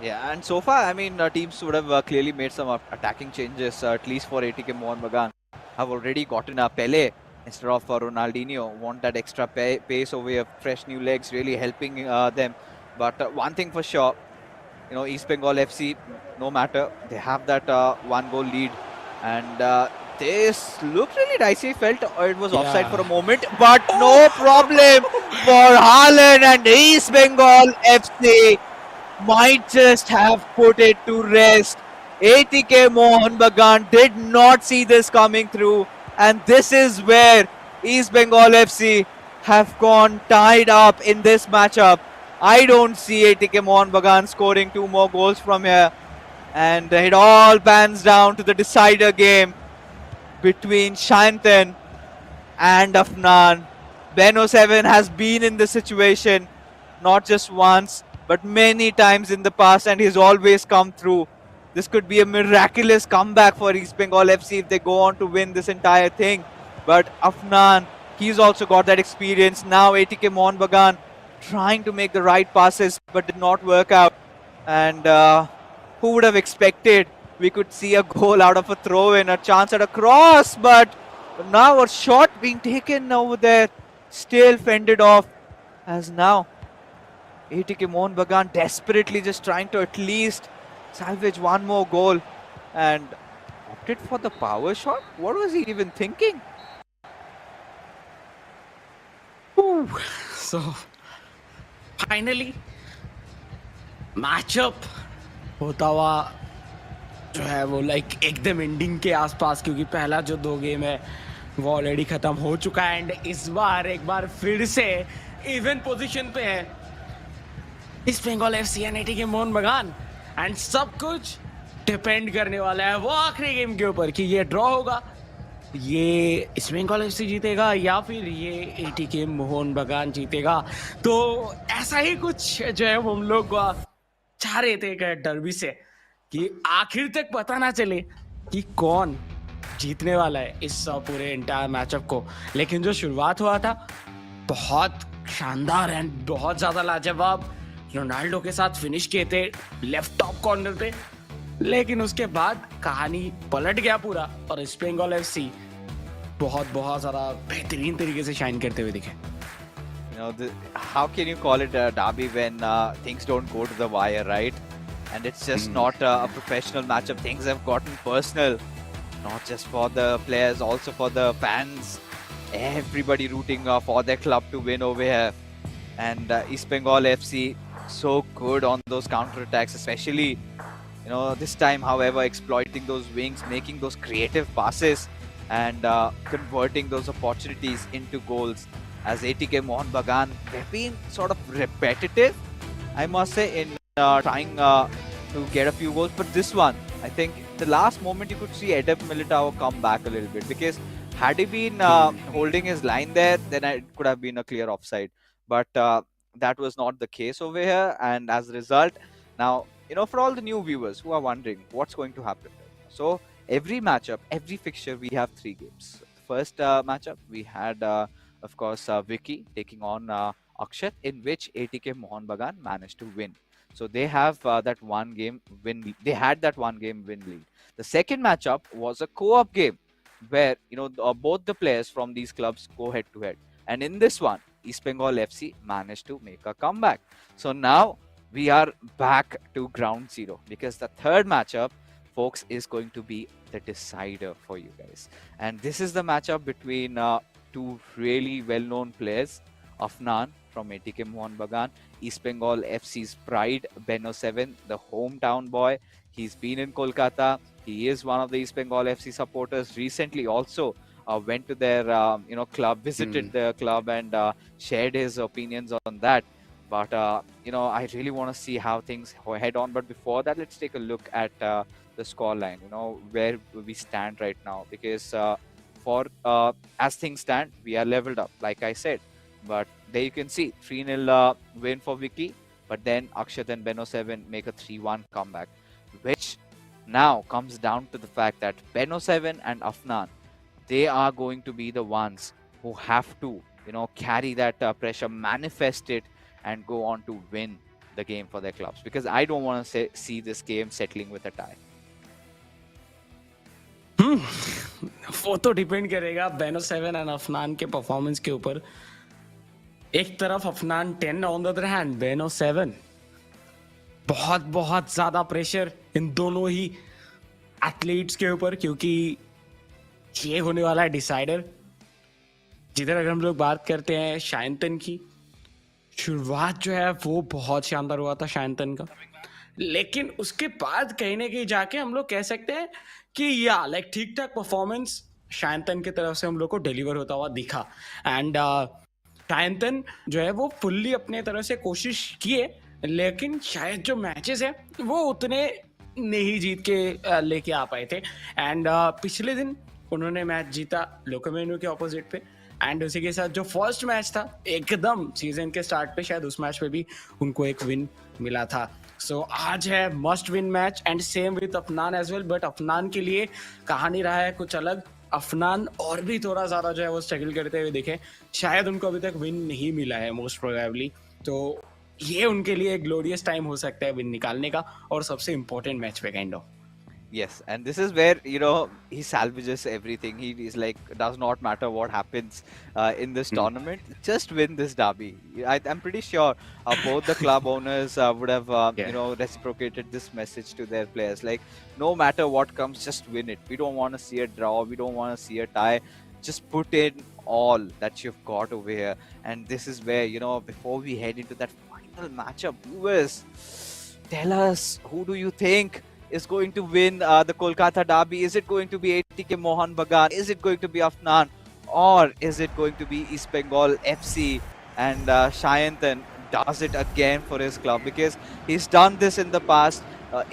[SPEAKER 1] Yeah, and so far, I mean, teams would have clearly made some attacking changes, at least for ATK Mohun Bagan. Have already gotten Pele instead of Ronaldinho. Want that extra pace over here, fresh new legs, really helping them. But one thing for sure, you know, East Bengal FC, no matter, they have that 1-goal lead. And this looked really dicey. Felt it was offside for a moment, but no problem for Haaland, and East Bengal FC might just have put it to rest. ATK Mohun Bagan did not see this coming through, and this is where East Bengal FC have gone tied up in this matchup. I don't see ATK Mohun Bagan scoring 2 more goals from here, and it all pans down to the decider game between Shantan and Afnan. Beno 7 has been in this situation not just once, but many times in the past, and he's always come through. This could be a miraculous comeback for East Bengal FC if they go on to win this entire thing. But Afnan, he's also got that experience. Now ATK Mohun Bagan trying to make the right passes, but did not work out. And who would have expected we could see a goal out of a throw-in, a chance at a cross, but now a shot being taken over there, still fended off, as now ATK Mohun Bagan desperately just trying to at least salvage 1 more goal, and opted for the power shot. What was he even thinking?
[SPEAKER 2] So finally matchup होता हुआ जो है वो like एकदम ending के आसपास, क्योंकि पहला जो 2 गेम है वो ऑलरेडी खत्म हो चुका है, एंड इस बार एक बार फिर से इवन पोजीशन पे है East Bengal FC and ATK Mohun Bagan, and सब कुछ डिपेंड करने वाला है वो आखिरी गेम के ऊपर कि ये ड्रॉ होगा, ये ईस्ट बंगाल एफसी जीतेगा या फिर ये एटीके मोहन बगान जीतेगा। तो ऐसा ही कुछ जो है हम लोग चाह रहे थे डर्बी से कि आखिर तक पता ना चले कि कौन जीतने वाला है इस पूरे एंटायर मैचअप को। लेकिन जो शुरुआत हुआ था बहुत शानदार एंड बहुत ज़्यादा लाजवाब, रोनाल्डो के साथ फिनिश किए थे लेफ्ट टॉप कॉर्नर पे, लेकिन उसके बाद कहानी पलट गया पूरा और ईस्ट बंगाल एफसी बहुत ज़्यादा बेहतरीन तरीके से शाइन करते हुए दिखे।
[SPEAKER 1] You know, how can you call it a derby when things don't go to the wire, right? And it's just not a professional matchup. Things have gotten personal, not just for the players, also for the fans. Everybody rooting for their club to win over here. And East Bengal FC so good on those counter-attacks, especially, you know, this time, however, exploiting those wings, making those creative passes, and converting those opportunities into goals. As ATK Mohun Bagan, they've been sort of repetitive, I must say, in trying to get a few goals. But this one, I think the last moment you could see Edem Militao come back a little bit, because had he been holding his line there, then it could have been a clear offside. But that was not the case over here, and as a result, now, you know, for all the new viewers who are wondering what's going to happen. So every matchup, every fixture, we have 3 games. The first matchup, we had of course Vicky taking on Akshat, in which ATK Mohun Bagan managed to win. So they have that 1 game win. They had that 1 game win lead. The second matchup was a co-op game where, you know, both the players from these clubs go head to head, and in this one, East Bengal FC managed to make a comeback. So now we are back to ground zero, because the third matchup, folks, is going to be the decider for you guys. And this is the matchup between two really well-known players, Afnan from ATK Mohun Bagan, East Bengal FC's pride, Ben07, the hometown boy. He's been in Kolkata. He is one of the East Bengal FC supporters. Recently, also went to their club, visited their club, and shared his opinions on that. But I really want to see how things head on. But before that, let's take a look at the scoreline. Where we stand right now, because as things stand, we are leveled up, like I said. But there you can see 3-0 win for Vicky. But then Akshat and Ben07 make a 3-1 comeback, which now comes down to the fact that Ben07 and Afnan, they are going to be the ones who have to, carry that pressure, manifest it, and go on to win the game for their clubs. Because I don't want to see this game settling with a tie.
[SPEAKER 2] वो तो depend करेगा Ben07 and Afnan के performance के ऊपर. एक तरफ Afnan 10 on the other hand Ben07, बहुत बहुत ज्यादा प्रेशर इन दोनों ही एथलीट्स के ऊपर, क्योंकि ये होने वाला है डिसाइडर. जिधर अगर हम लोग बात करते हैं शायंतन की, शुरुआत जो है वो बहुत शानदार हुआ था शायंतन का, लेकिन उसके बाद कहीं ना कहीं जाके हम लोग कह सकते हैं कि ठीक ठाक परफॉर्मेंस शायंतन की तरफ से हम लोग को डिलीवर होता हुआ दिखा. एंड शायंतन जो है वो फुल्ली अपने तरफ से कोशिश किए, लेकिन शायद जो मैचेस है वो उतने नहीं जीत के लेके आ पाए थे. एंड पिछले दिन उन्होंने मैच जीता लोकोमेनु के ऑपोजिट पे, एंड उसी के साथ जो फर्स्ट मैच था एकदम सीजन के स्टार्ट पे, शायद उस मैच पे भी उनको एक विन मिला था. सो आज है must win match, and same with Afnan as well. But Afnan के लिए कहानी रहा है कुछ अलग. अफनान और भी थोड़ा ज़्यादा जो है वो स्ट्रगल करते हुए दिखे. शायद उनको अभी तक विन नहीं मिला है मोस्ट प्रोबेबली, तो ये उनके लिए एक ग्लोरियस टाइम हो सकता है विन निकालने का, और सबसे इम्पोर्टेंट मैच पे kind of.
[SPEAKER 1] Yes, and this is where, he salvages everything. He is like, does not matter what happens in this tournament, just win this derby. I'm pretty sure both the club owners would have, reciprocated this message to their players. Like, no matter what comes, just win it. We don't want to see a draw. We don't want to see a tie. Just put in all that you've got over here. And this is where, before we head into that final matchup, viewers, tell us, who do you think is going to win the Kolkata derby? Is it going to be ATK Mohun Bagan? Is it going to be Afnan? Or is it going to be East Bengal FC? And Shayantan does it again for his club, because he's done this in the past.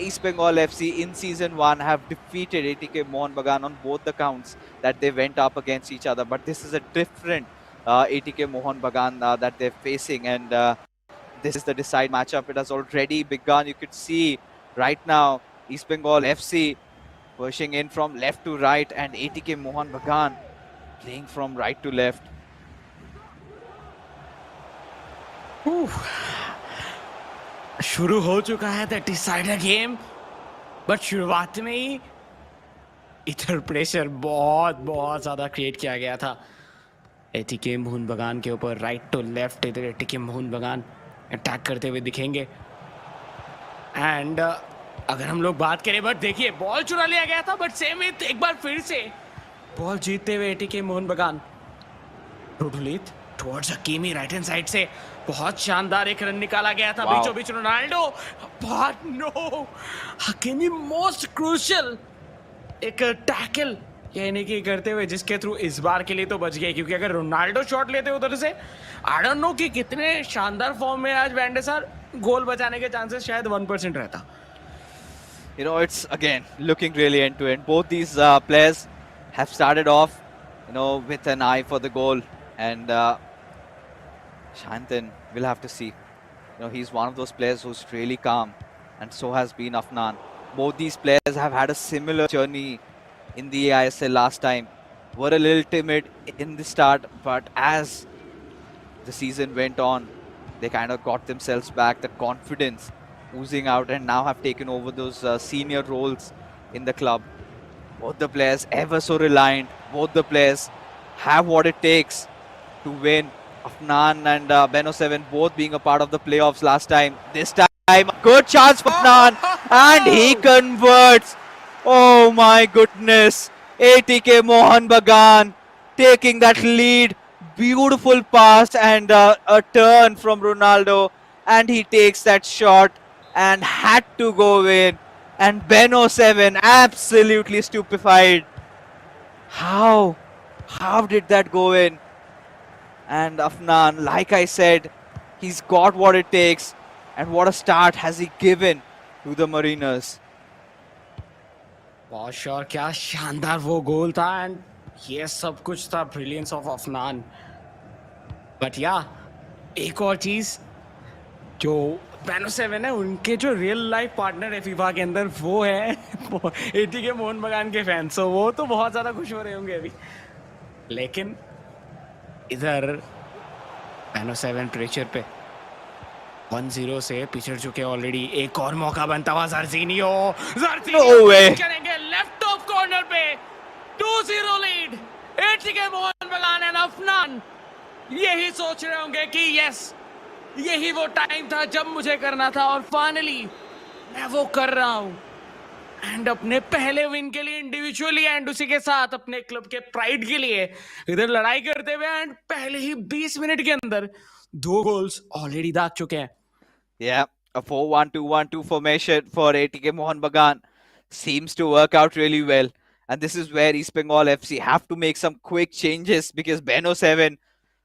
[SPEAKER 1] East Bengal FC in season 1 have defeated ATK Mohun Bagan on both the counts that they went up against each other. But this is a different ATK Mohun Bagan that they're facing. And this is the decide matchup. It has already begun. You could see right now East Bengal FC pushing in from left to right, and ATK Mohun Bagan playing from right to left.
[SPEAKER 2] शुरू हो चुका है the decider game, but शुरुआत में ही इधर pressure बहुत बहुत ज्यादा क्रिएट किया गया था एटीके मोहन बगान के ऊपर. राइट टू लेफ्ट इधर एटीके मोहन बगान अटैक करते हुए दिखेंगे. एंड अगर हम लोग बात करें, बट देखिए बॉल चुरा लिया गया था, बट सेम विथ एक बार फिर से बॉल जीतते हुए एटीके मोहन बगान. रोडुलित towards Hakimi right hand side से बहुत शानदार एक रन निकाला गया था. बीचों बीच Ronaldo, but no, Hakimi most crucial एक टैकल यानी कि करते हुए, जिसके थ्रू इस बार के लिए तो बच गए, क्योंकि अगर रोनाल्डो शॉट लेते उधर से, आई डोंट नो कि कितने शानदार फॉर्म में आज वैंडे सर, गोल बचाने के चांसेस शायद 1% रहता.
[SPEAKER 1] It's again looking really end to end. Both these players have started off, with an eye for the goal, and Shantan will have to see. He's one of those players who's really calm, and so has been Afnan. Both these players have had a similar journey in the eISL last time. Were a little timid in the start, but as the season went on, they kind of got themselves back, the confidence oozing out, and now have taken over those senior roles in the club. Both the players ever so reliant. Both the players have what it takes to win. Afnan and Ben07 both being a part of the playoffs last time. This time, good chance for Afnan, and he converts. Oh my goodness. ATK Mohun Bagan taking that lead. Beautiful pass and a turn from Ronaldo. And he takes that shot and had to go in. And Ben07 absolutely stupefied. How? How did that go in? And Afnan, like I said, he's got what it takes. And what a start has he given to the Mariners.
[SPEAKER 2] बहुत sure, क्या शानदार वो गोल था and ये सब कुछ था brilliance of Afnan. But या एक और चीज जो बेनो 7 है, उनके जो रियल लाइफ पार्टनर है फीफा के अंदर वो है एटीके मोहन बगान के फैन. सो वो तो बहुत ज्यादा खुश हो रहे होंगे अभी. लेकिन इधर बेनो 7 प्रेशर पे 1-0 से पिछड़ चुके ऑलरेडी. एक और मौका बनता हुआ जर्जिनियो करेंगे लेफ्ट टॉप कॉर्नर पे. 2-0 lead. ATK Mohun Bagan and Afnan यही सोच रहे होंगे कि यस, यही वो टाइम था जब मुझे करना था और फाइनली मैं वो कर रहा हूं. एंड अपने पहले विन के लिए इंडिविजुअली एंड उसी के साथ अपने क्लब के प्राइड के लिए इधर लड़ाई करते हुए एंड पहले ही 20 मिनट के अंदर 2 गोल्स ऑलरेडी दाग चुके हैं.
[SPEAKER 1] Yeah, a 4-1-2-1-2 formation for ATK Mohun Bagan seems to work out really well. And this is where East Bengal FC have to make some quick changes because Ben07,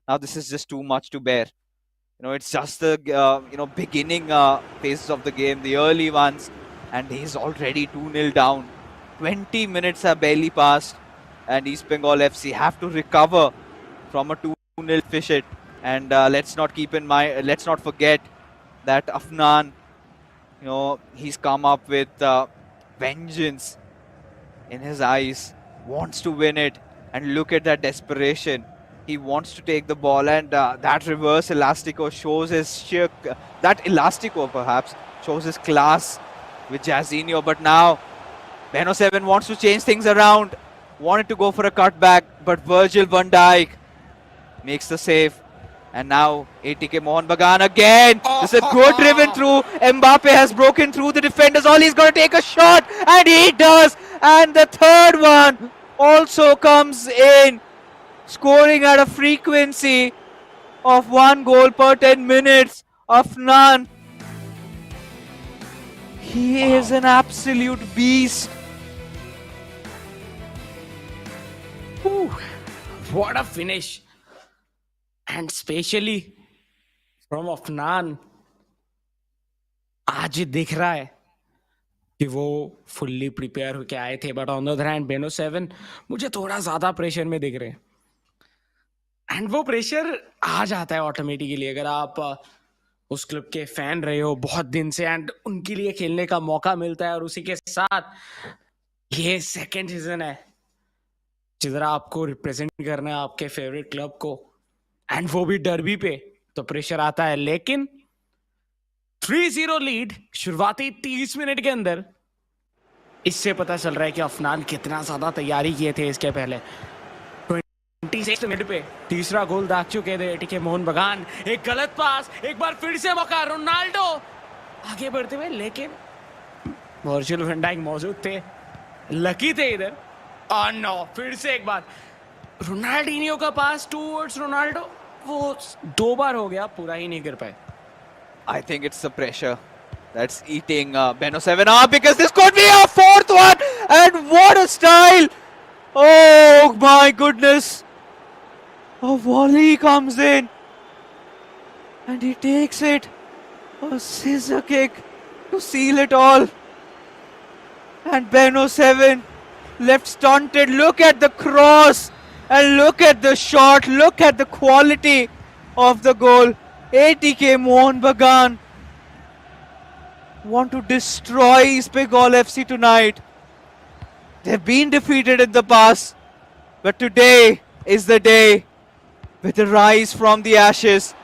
[SPEAKER 1] now this is just too much to bear. You know, it's just the beginning phases of the game, the early ones, and he's already 2-0 down. 20 minutes have barely passed, and East Bengal FC have to recover from a 2-0 deficit. And let's not forget that Afnan, he's come up with vengeance in his eyes, wants to win it, and look at that desperation. He wants to take the ball, and that reverse elastico shows his sheer, that elastico perhaps shows his class with Jairzinho. But now Ben07 wants to change things around, wanted to go for a cutback, but Virgil van Dijk makes the save. And now ATK Mohun Bagan again. This is a good driven through. Mbappe has broken through the defenders. All he's got to take a shot, and he does. And the third one also comes in, scoring at a frequency of 1 goal per 10 minutes. Afnan, he is an absolute beast.
[SPEAKER 2] Whew. What a finish. And especially from Afnan, आज दिख रहा है कि वो fully prepare होके आए थे. But on the other hand Ben07 मुझे थोड़ा ज्यादा प्रेशर में दिख रहे हैं. एंड वो प्रेशर आ जाता है ऑटोमेटिकली अगर आप उस क्लब के फैन रहे हो बहुत दिन से एंड उनके लिए खेलने का मौका मिलता है. और उसी के साथ ये सेकेंड सीजन है जिधर आपको रिप्रेजेंट करना है आपके फेवरेट क्लब को, एंड वो भी डर्बी पे, तो प्रेशर आता है. लेकिन 3-0 लीड शुरुआती 30 मिनट के अंदर, इससे पता चल रहा है कि अफनान कितना ज्यादा तैयारी किए थे इसके पहले. 26 मिनट पे तीसरा गोल दाग चुके थे एटीके मोहन बगान. एक गलत पास, एक बार फिर से मौका, रोनाल्डो आगे बढ़ते हुए, लेकिन वर्जिल वैन डाइक मौजूद थे, लकी थे इधर. और नो, फिर से एक बार रोनाल्डिनियो का पास टूवर्ड्स रोनाल्डो, वो 2 बार हो गया, पूरा ही नहीं कर पाए.
[SPEAKER 1] I think it's the pressure that's eating Ben07 up, because this could be a 4th one. And what a style! Oh my goodness! A volley comes in, and he takes it. A scissor kick to seal it all. And Ben07 left stunted. Look at the cross, and look at the shot. Look at the quality of the goal. ATK Mohun Bagan want to destroy East Bengal FC tonight. They've been defeated in the past, but today is the day with the rise from the ashes,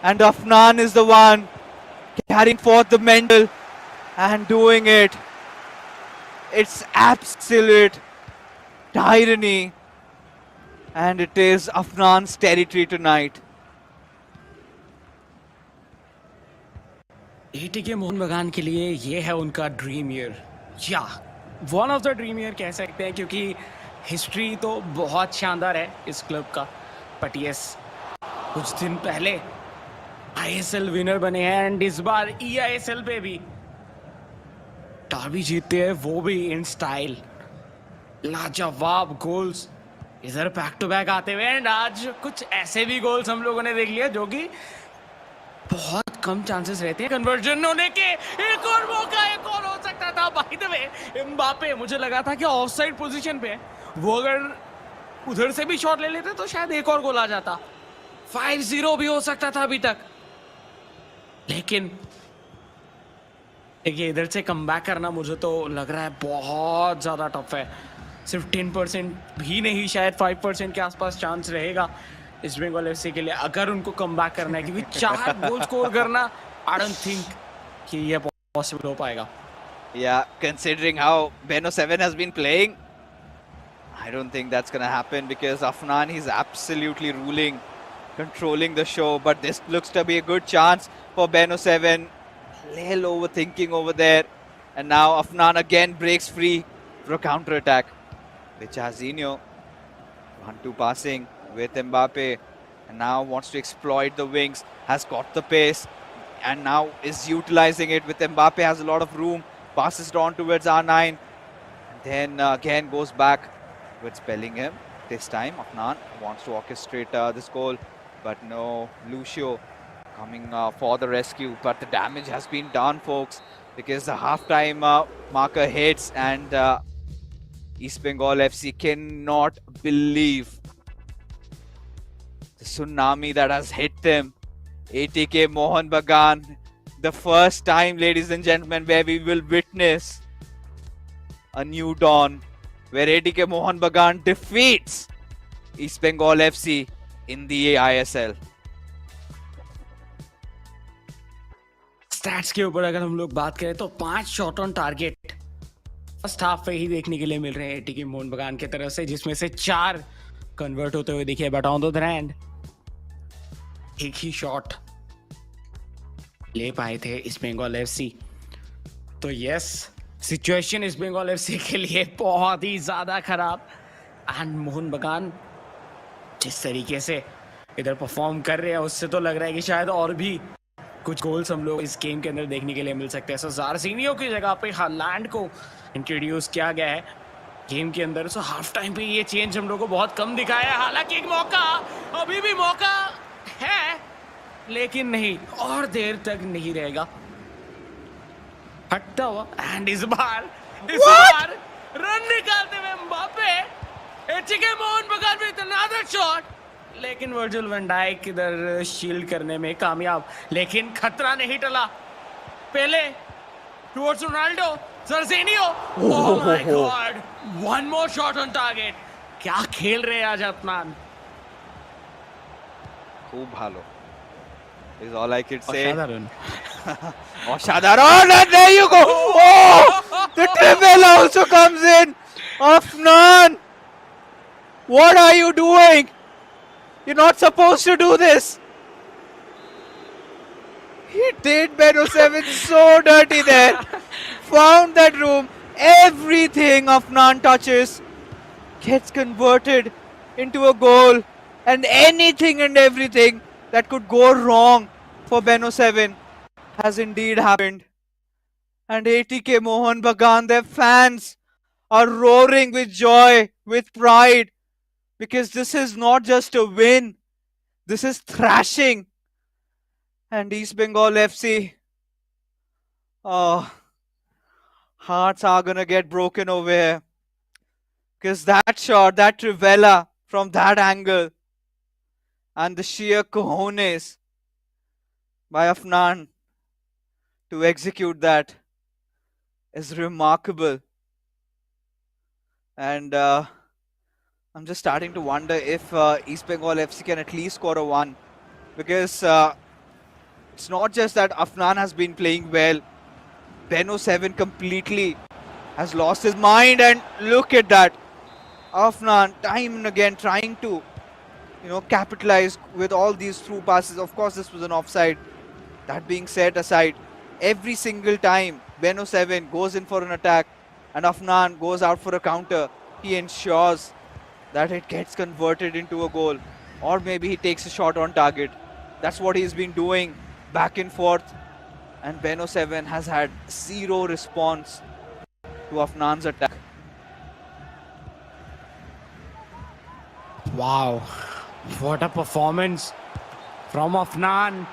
[SPEAKER 1] and Afnan is the one carrying forth the mantle and doing it. It's absolute tyranny, and it is Afnan's territory tonight.
[SPEAKER 2] ATK Mohun बगान के लिए ये है उनका dream year. या one of the dream year कह सकते हैं, क्योंकि हिस्ट्री तो बहुत शानदार है इस क्लब का। बट यस, कुछ दिन पहले आईएसएल विनर बने हैं एंड इस बार ईआईएसएल पे भी डार्बी जीतते हैं, वो भी इन स्टाइल। लाजवाब गोल्स इधर बैक टू बैक आते हुए, एंड आज कुछ ऐसे भी गोल्स हम लोगों ने देख लिया जो कि बहुत कम चांसेस रहते हैं कन्वर्जन होने के। एक और मौका, एक और हो सकता था। बाय द वे, एम्बापे मुझे लगा था कि ऑफसाइड पोजीशन पे है, वो अगर उधर से भी शॉट ले लेते तो शायद एक और गोल आ जाता। 5-0 भी हो सकता था अभी तक, लेकिन देखिए इधर से कम बैक करना मुझे तो लग रहा है बहुत ज़्यादा टफ है। सिर्फ 10% भी नहीं, शायद 5% के आसपास चांस रहेगा ईस्ट बंगाल एफसी के लिए अगर उनको कम बैक करना है, क्योंकि 4 गोल स्कोर करना आई डोंट थिंक कि ये पॉसिबल हो पाएगा।
[SPEAKER 1] Yeah, considering how Beno 7 has been playing, I don't think that's gonna happen because Afnan, he's absolutely ruling, controlling the show. But this looks to be a good chance for Beno 7. Little overthinking over there, and now Afnan again breaks free for a counter attack. Vichazinho, 1-2 passing with Mbappe, and now wants to exploit the wings. Has got the pace, and now is utilizing it with Mbappe. Has a lot of room. Passes it on towards R9, and then again goes back with Bellingham. This time, Afnan wants to orchestrate this goal, but no, Lucio coming for the rescue. But the damage has been done, folks, because the halftime marker hits, and East Bengal FC cannot believe the tsunami that has hit them. ATK Mohun Bagan, the first time, ladies and gentlemen, where we will witness a new dawn, where ATK Mohun Bagan defeats East Bengal FC in the eISL.
[SPEAKER 2] Stats के ऊपर अगर हम लोग बात करें तो 5 shot on target first half पे ही देखने के लिए मिल रहे हैं एटीके मोहन बगान की तरफ से, जिसमें से 4 कन्वर्ट होते हुए दिखे। But on the other hand एक ही शॉट ले पाए थे ईस्ट बंगाल एफसी। तो yes, situation East Bengal FC के लिए बहुत ही ज्यादा खराब। एंड मोहन बगान जिस तरीके से इधर परफॉर्म कर रहे हैं, उससे तो लग रहा है कि शायद और भी कुछ गोल्स हम लोग इस गेम के अंदर देखने के लिए मिल सकते हैं। सो जारसिनियो की जगह पे हालैंड को इंट्रोड्यूस किया गया है गेम के अंदर। सो हाफ टाइम पे ये चेंज हम लोग को बहुत कम दिखाया है। हालांकि एक मौका, अभी भी मौका है, लेकिन नहीं, और देर तक नहीं रहेगा। हटता हुआ, एंड इस बार रन निकालते हुए Mbappe, ATK Mohun Bagan with another shot, लेकिन वर्जिल वैन डाइक इधर शील्ड करने में कामयाब। लेकिन खतरा नहीं टला। पहले towards Ronaldo, Jorginho, oh my God, one more shot on target. क्या खेल रहे हैं आज अफनान।
[SPEAKER 1] खूब भालो is all I could say.
[SPEAKER 2] असाधारण।
[SPEAKER 1] Shadaron, and there you go. Oh, the triple also comes in. Afnan, what are you doing? You're not supposed to do this. He did Beno 7 so dirty there. Found that room. Everything Afnan touches gets converted into a goal. And anything and everything that could go wrong for Beno 7 has indeed happened. And ATK Mohun Bagan, their fans are roaring with joy, with pride, because this is not just a win, this is thrashing. And East Bengal FC, oh, hearts are gonna get broken over here, because that shot, that Trivela from that angle, and the sheer cojones by Afnan to execute that is remarkable. And I'm just starting to wonder if East Bengal FC can at least score a 1, because it's not just that Afnan has been playing well. Beno 7 completely has lost his mind, and look at that. Afnan time and again trying to capitalize with all these through passes. Of course, this was an offside. That being set aside, every single time Beno 7 goes in for an attack, and Afnan goes out for a counter. He ensures that it gets converted into a goal, or maybe he takes a shot on target. That's what he's been doing, back and forth. And Beno 7 has had zero response to Afnan's attack.
[SPEAKER 2] Wow, what a performance from Afnan.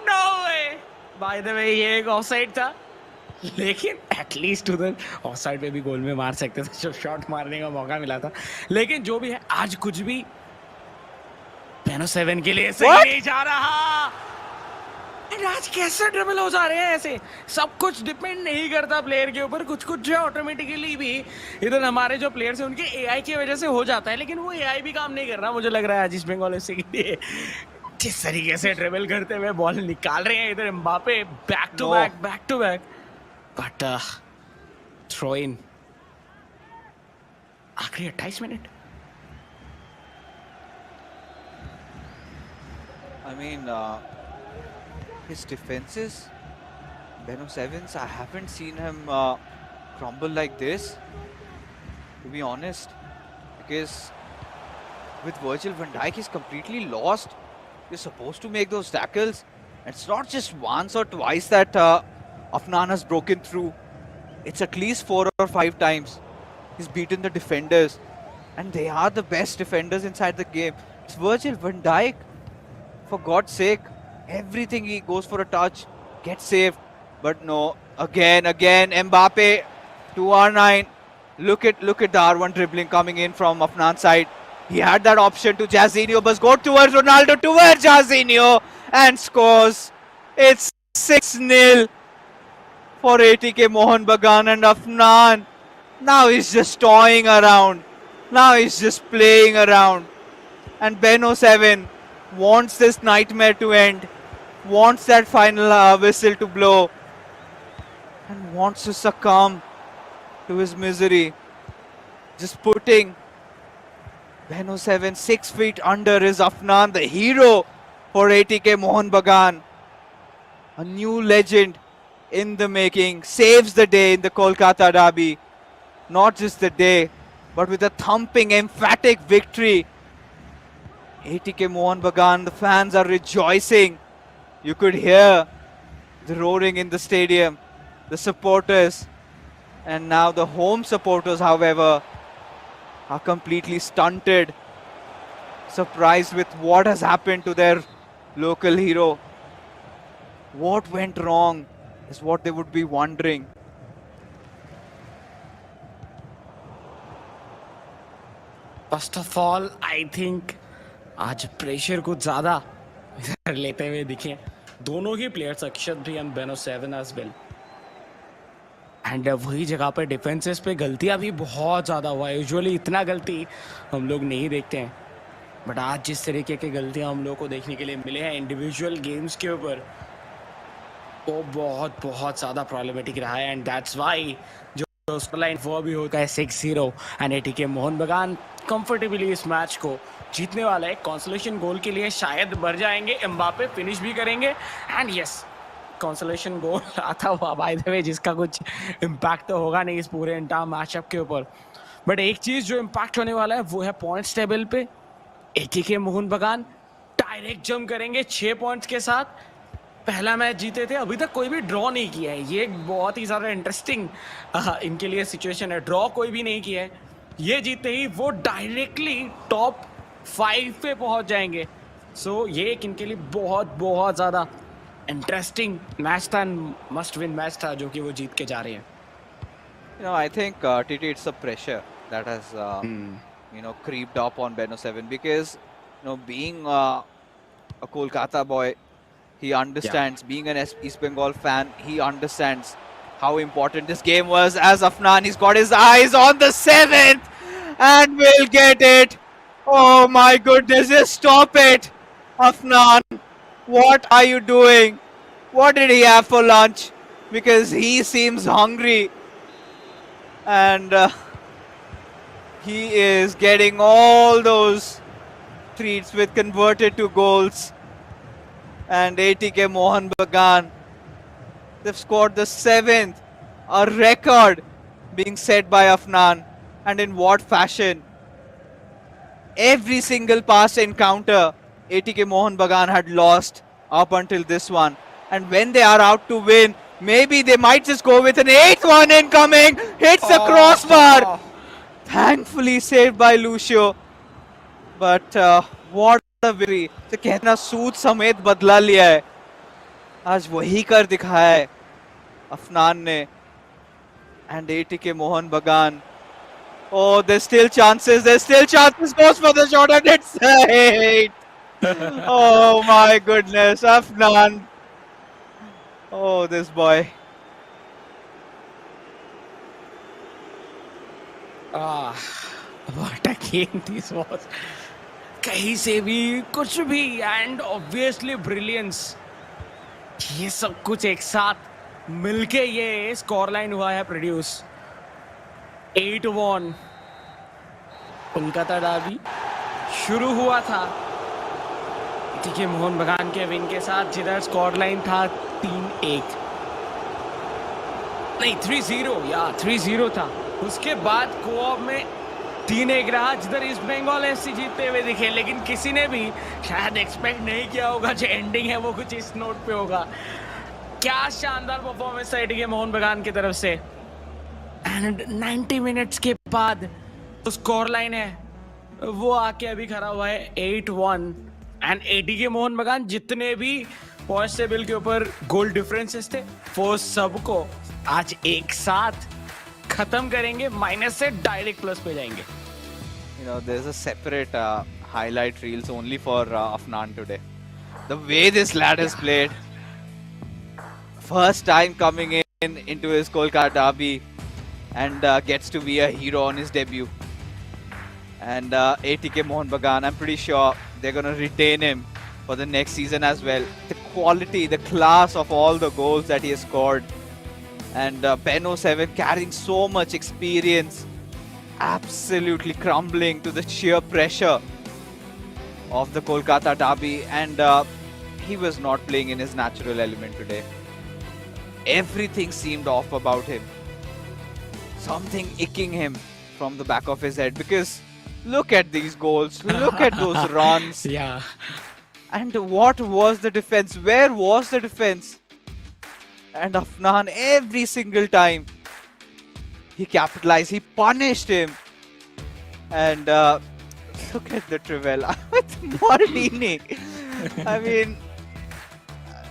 [SPEAKER 2] No way. By the way, ये एक offside था, लेकिन at least उधर offside पे भी गोल में मार सकते थे जब शॉट मारने का मौका मिला था. लेकिन जो भी है, आज कुछ भी बेनो 7 के लिए सही नहीं जा रहा. आज कैसे ड्रिबल हो जा रहे हैं ऐसे. सब कुछ डिपेंड नहीं करता प्लेयर के ऊपर, कुछ कुछ जो है ऑटोमेटिकली भी इधर हमारे जो प्लेयर्स हैं उनके एआई की वजह से हो जाता है. लेकिन वो एआई भी काम नहीं कर रहा मुझे लग रहा है आज इस बंगाल एफसी के लिए. जिस तरीके से ड्रिबल करते हुए बॉल निकाल रहे हैं इधर Mbappe, back to back, but throw in आखिरी 28 minute.
[SPEAKER 1] I mean, his defenses, Beno 7's, I haven't seen him crumble like this, to be honest. Because with Virgil van Dijk, he's completely lost. You're supposed to make those tackles. It's not just once or twice that Afnan has broken through. It's at least 4 or 5 times. He's beaten the defenders. And they are the best defenders inside the game. It's Virgil van Dijk. For God's sake, everything he goes for a touch, gets saved. But no, again, Mbappe, 2R9. Look at the R1 dribbling coming in from Afnan's side. He had that option to Jairzinho, but goes towards Ronaldo, towards Jairzinho, and scores. It's 6-0 for ATK Mohun Bagan, and Afnan. Now he's just toying around. Now he's just playing around. And Beno 7 wants this nightmare to end, wants that final whistle to blow, and wants to succumb to his misery. Just putting Beno 7 6 feet under is Afnan, the hero for ATK Mohun Bagan. A new legend in the making, saves the day in the Kolkata derby. Not just the day, but with a thumping, emphatic victory. ATK Mohun Bagan, the fans are rejoicing. You could hear the roaring in the stadium, the supporters. And now the home supporters, however, are completely stunted, surprised with what has happened to their local hero. What went wrong is what they would be wondering.
[SPEAKER 2] First of all I think आज pressure कुछ ज्यादा इधर लेते हुए दिखे दोनों ही players, अक्षत भी and बेनो 7 एज वेल. एंड वही जगह पर डिफेंसेस पे गलतियां भी बहुत ज़्यादा हुआ. यूजुअली इतना गलती हम लोग नहीं देखते हैं, बट आज जिस तरीके की गलतियां हम लोग को देखने के लिए मिले हैं इंडिविजुअल गेम्स के ऊपर, वो बहुत बहुत ज़्यादा प्रॉब्लमेटिक रहा है. एंड दैट्स वाई जो लाइन वो भी होता है 6-0 एंड एटीके मोहन बगान कंफर्टेबली इस मैच को जीतने वाला है. कंसोलेशन गोल के लिए शायद बढ़ जाएंगे, एम्बापे फिनिश भी करेंगे. एंड यस, कंसोलेशन गोल आता हुआ बाय द वे, जिसका कुछ इम्पैक्ट तो होगा नहीं इस पूरे इंटायर मैचअप के ऊपर, बट एक चीज़ जो इम्पैक्ट होने वाला है वो है पॉइंट्स टेबल पे. एटीके मोहन बगान डायरेक्ट जंप करेंगे 6 पॉइंट्स के साथ. पहला मैच जीते थे, अभी तक कोई भी ड्रॉ नहीं किया है. ये एक बहुत ही ज़्यादा इंटरेस्टिंग इनके लिए सिचुएशन है. ड्रॉ कोई भी नहीं किया है, ये जीते ही वो डायरेक्टली टॉप 5 पे पहुंच जाएंगे. सो ये एक इनके लिए बहुत बहुत ज़्यादा इंटरेस्टिंग मैच था, मस्ट विन मैच था जो कि वो जीत के जा रहे हैं.
[SPEAKER 1] You know, I think TT, it's the pressure that has creeped up on Beno 7, because being a Kolkata boy, he understands. Being an East Bengal fan, he understands how important this game was. As Afnan, he's got his eyes on the 7th and will get it. Oh my goodness, just stop it. Afnan, what are you doing? What did he have for lunch? Because he seems hungry. And he is getting all those treats with converted to goals. And ATK Mohun Bagan, they've scored the 7th A record being set by Afnan, and in what fashion. Every single past encounter ATK Mohun Bagan had lost up until this one. And when they are out to win, maybe they might just go with an 8-1 incoming. Hits the crossbar. Thankfully saved by Lucio. But what a victory. तो कहना सूद समेत बदला लिया है. आज वही कर दिखाया है अफनान ने. And ATK Mohun Bagan. Oh, there's still chances. There's still chances. Goes for the shot and it's it. Oh my goodness, Afnan. Oh, this boy.
[SPEAKER 2] What a game this was. कहीं से भी कुछ भी and obviously brilliance. ये सब कुछ एक साथ मिलके ये स्कोर लाइन हुआ है प्रोड्यूस. 8-1 कोलकाता डर्बी शुरू हुआ था एटीके मोहन बगान के विन के साथ, जिधर स्कोर लाइन था 3-1 नहीं 3-0 या 3-0 था. उसके बाद कोऑप में 3-1 रहा, जिधर ईस्ट बंगाल एफसी जीतते हुए दिखे. लेकिन किसी ने भी शायद एक्सपेक्ट नहीं किया होगा जो एंडिंग है वो कुछ इस नोट पे होगा. क्या शानदार परफॉर्मेंस था एटीके मोहन बगान की तरफ से. एंड 90 मिनट्स के बाद तो स्कोर लाइन है वो आके अभी खड़ा हुआ है 8-1. एंड एटीके मोहन बगान जितने भी पॉइंट्स टेबल के ऊपर गोल डिफरेंसेस थे वो सबको आज एक साथ खत्म करेंगे, माइनस से डायरेक्ट प्लस पे जाएंगे.
[SPEAKER 1] You know, there's a separate highlight reels only for Afnan today. The way this lad has played. First time coming into his Kolkata derby and gets to be a hero on his debut. And ATK Mohun Bagan, I'm pretty sure they're going to retain him for the next season as well. The quality, the class of all the goals that he has scored. And Ben 07 carrying so much experience, absolutely crumbling to the sheer pressure of the Kolkata derby. And he was not playing in his natural element today. Everything seemed off about him. Something icking him from the back of his head, because look at these goals, look at those runs.
[SPEAKER 2] Yeah.
[SPEAKER 1] And what was the defense? Where was the defense? And Afnan, every single time he capitalized, he punished him. And look at the Trivela with Maldini. I mean,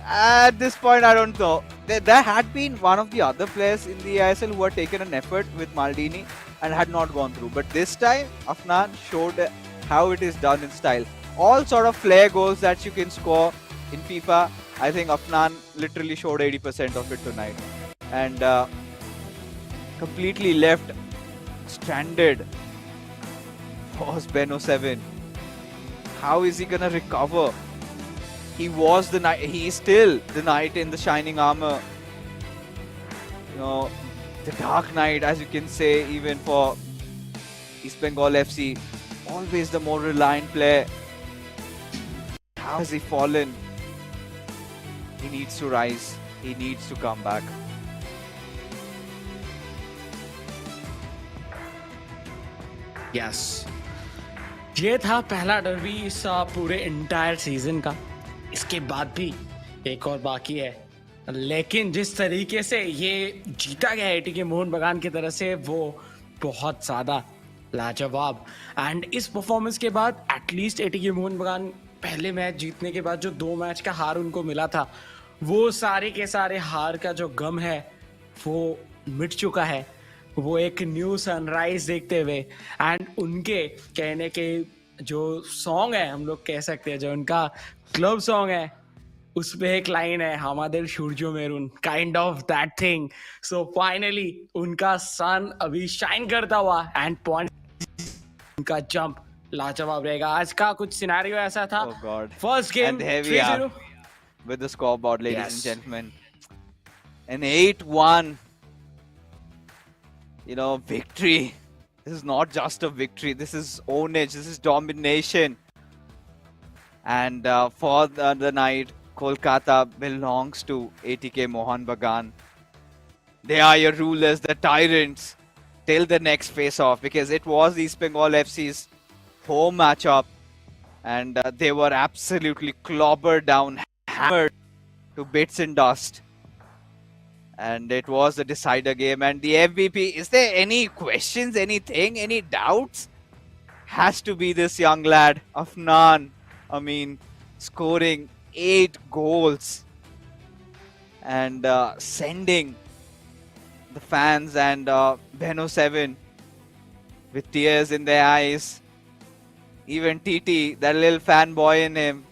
[SPEAKER 1] at this point, I don't know. There had been one of the other players in the eISL who had taken an effort with Maldini and had not gone through. But this time, Afnan showed how it is done in style. All sort of flair goals that you can score in FIFA. I think Afnan literally showed 80% of it tonight. And completely left stranded was Ben 07. How is he going to recover? He was the knight. He is still the knight in the shining armor. You know, the Dark Knight, as you can say, even for East Bengal FC. Always the more reliant player. How has he fallen? He needs to rise. He needs to come back.
[SPEAKER 2] Yes. ये था पहला derby इस पूरे entire season का. इसके बाद भी एक और बाकी है, लेकिन जिस तरीके से ये जीता गया एटीके मोहन बगान की तरफ से वो बहुत ज़्यादा लाजवाब. एंड इस परफॉर्मेंस के बाद एटलीस्ट एटीके मोहन बगान पहले मैच जीतने के बाद जो 2 मैच का हार उनको मिला था, वो सारे के सारे हार का जो गम है वो मिट चुका है. वो एक न्यू सनराइज देखते हुए एंड उनके कहने के जो सॉन्ग है, हम लोग कह सकते हैं जो उनका क्लब सॉन्ग है, उसमें एक लाइन है, हमारे सूर्यो maroon, kind of that thing. So finally उनका सन अभी शाइन करता हुआ एंड पॉइंट उनका जंप लाजवाब रहेगा. आज का कुछ सिनेरियो ऐसा था.
[SPEAKER 1] Oh God.
[SPEAKER 2] First game
[SPEAKER 1] And here we are with the scoreboard, ladies and gentlemen. An 8-1. You know, victory. This is not just a victory. This is ownage. This is domination. And for the night, Kolkata belongs to ATK Mohun Bagan. They are your rulers, the tyrants, till the next face-off, because it was East Bengal FC's home matchup, and they were absolutely clobbered down, hammered to bits and dust. And it was the decider game. And the MVP, is there any questions, anything, any doubts? Has to be this young lad, Afnan. I mean, scoring 8 goals and sending the fans and Beno 7 with tears in their eyes. Even TT, that little fanboy in him,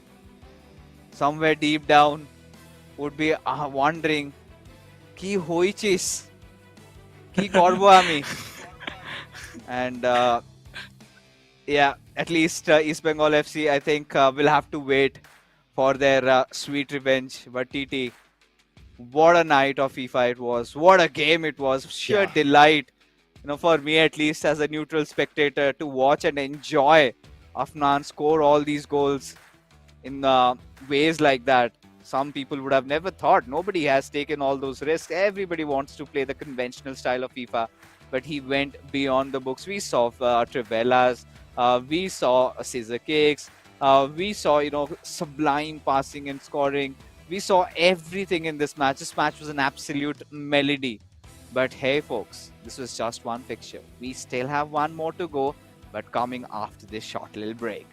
[SPEAKER 1] somewhere deep down, would be wondering, কি হইছিস কি করব আমি and yeah, at least East Bengal FC, I think will have to wait for their sweet revenge. But TT, what a night of FIFA it was, what a game it was, sheer
[SPEAKER 2] Yeah.
[SPEAKER 1] delight, you know, for me at least as a neutral spectator, to watch and enjoy Afnan score all these goals in ways like that. Some people would have never thought. Nobody has taken all those risks. Everybody wants to play the conventional style of FIFA, but he went beyond the books. We saw Trivelas, we saw scissor kicks, we saw, you know, sublime passing and scoring. We saw everything in this match. This match was an absolute melody. But hey, folks, this was just one fixture. We still have one more to go, but coming after this short little break.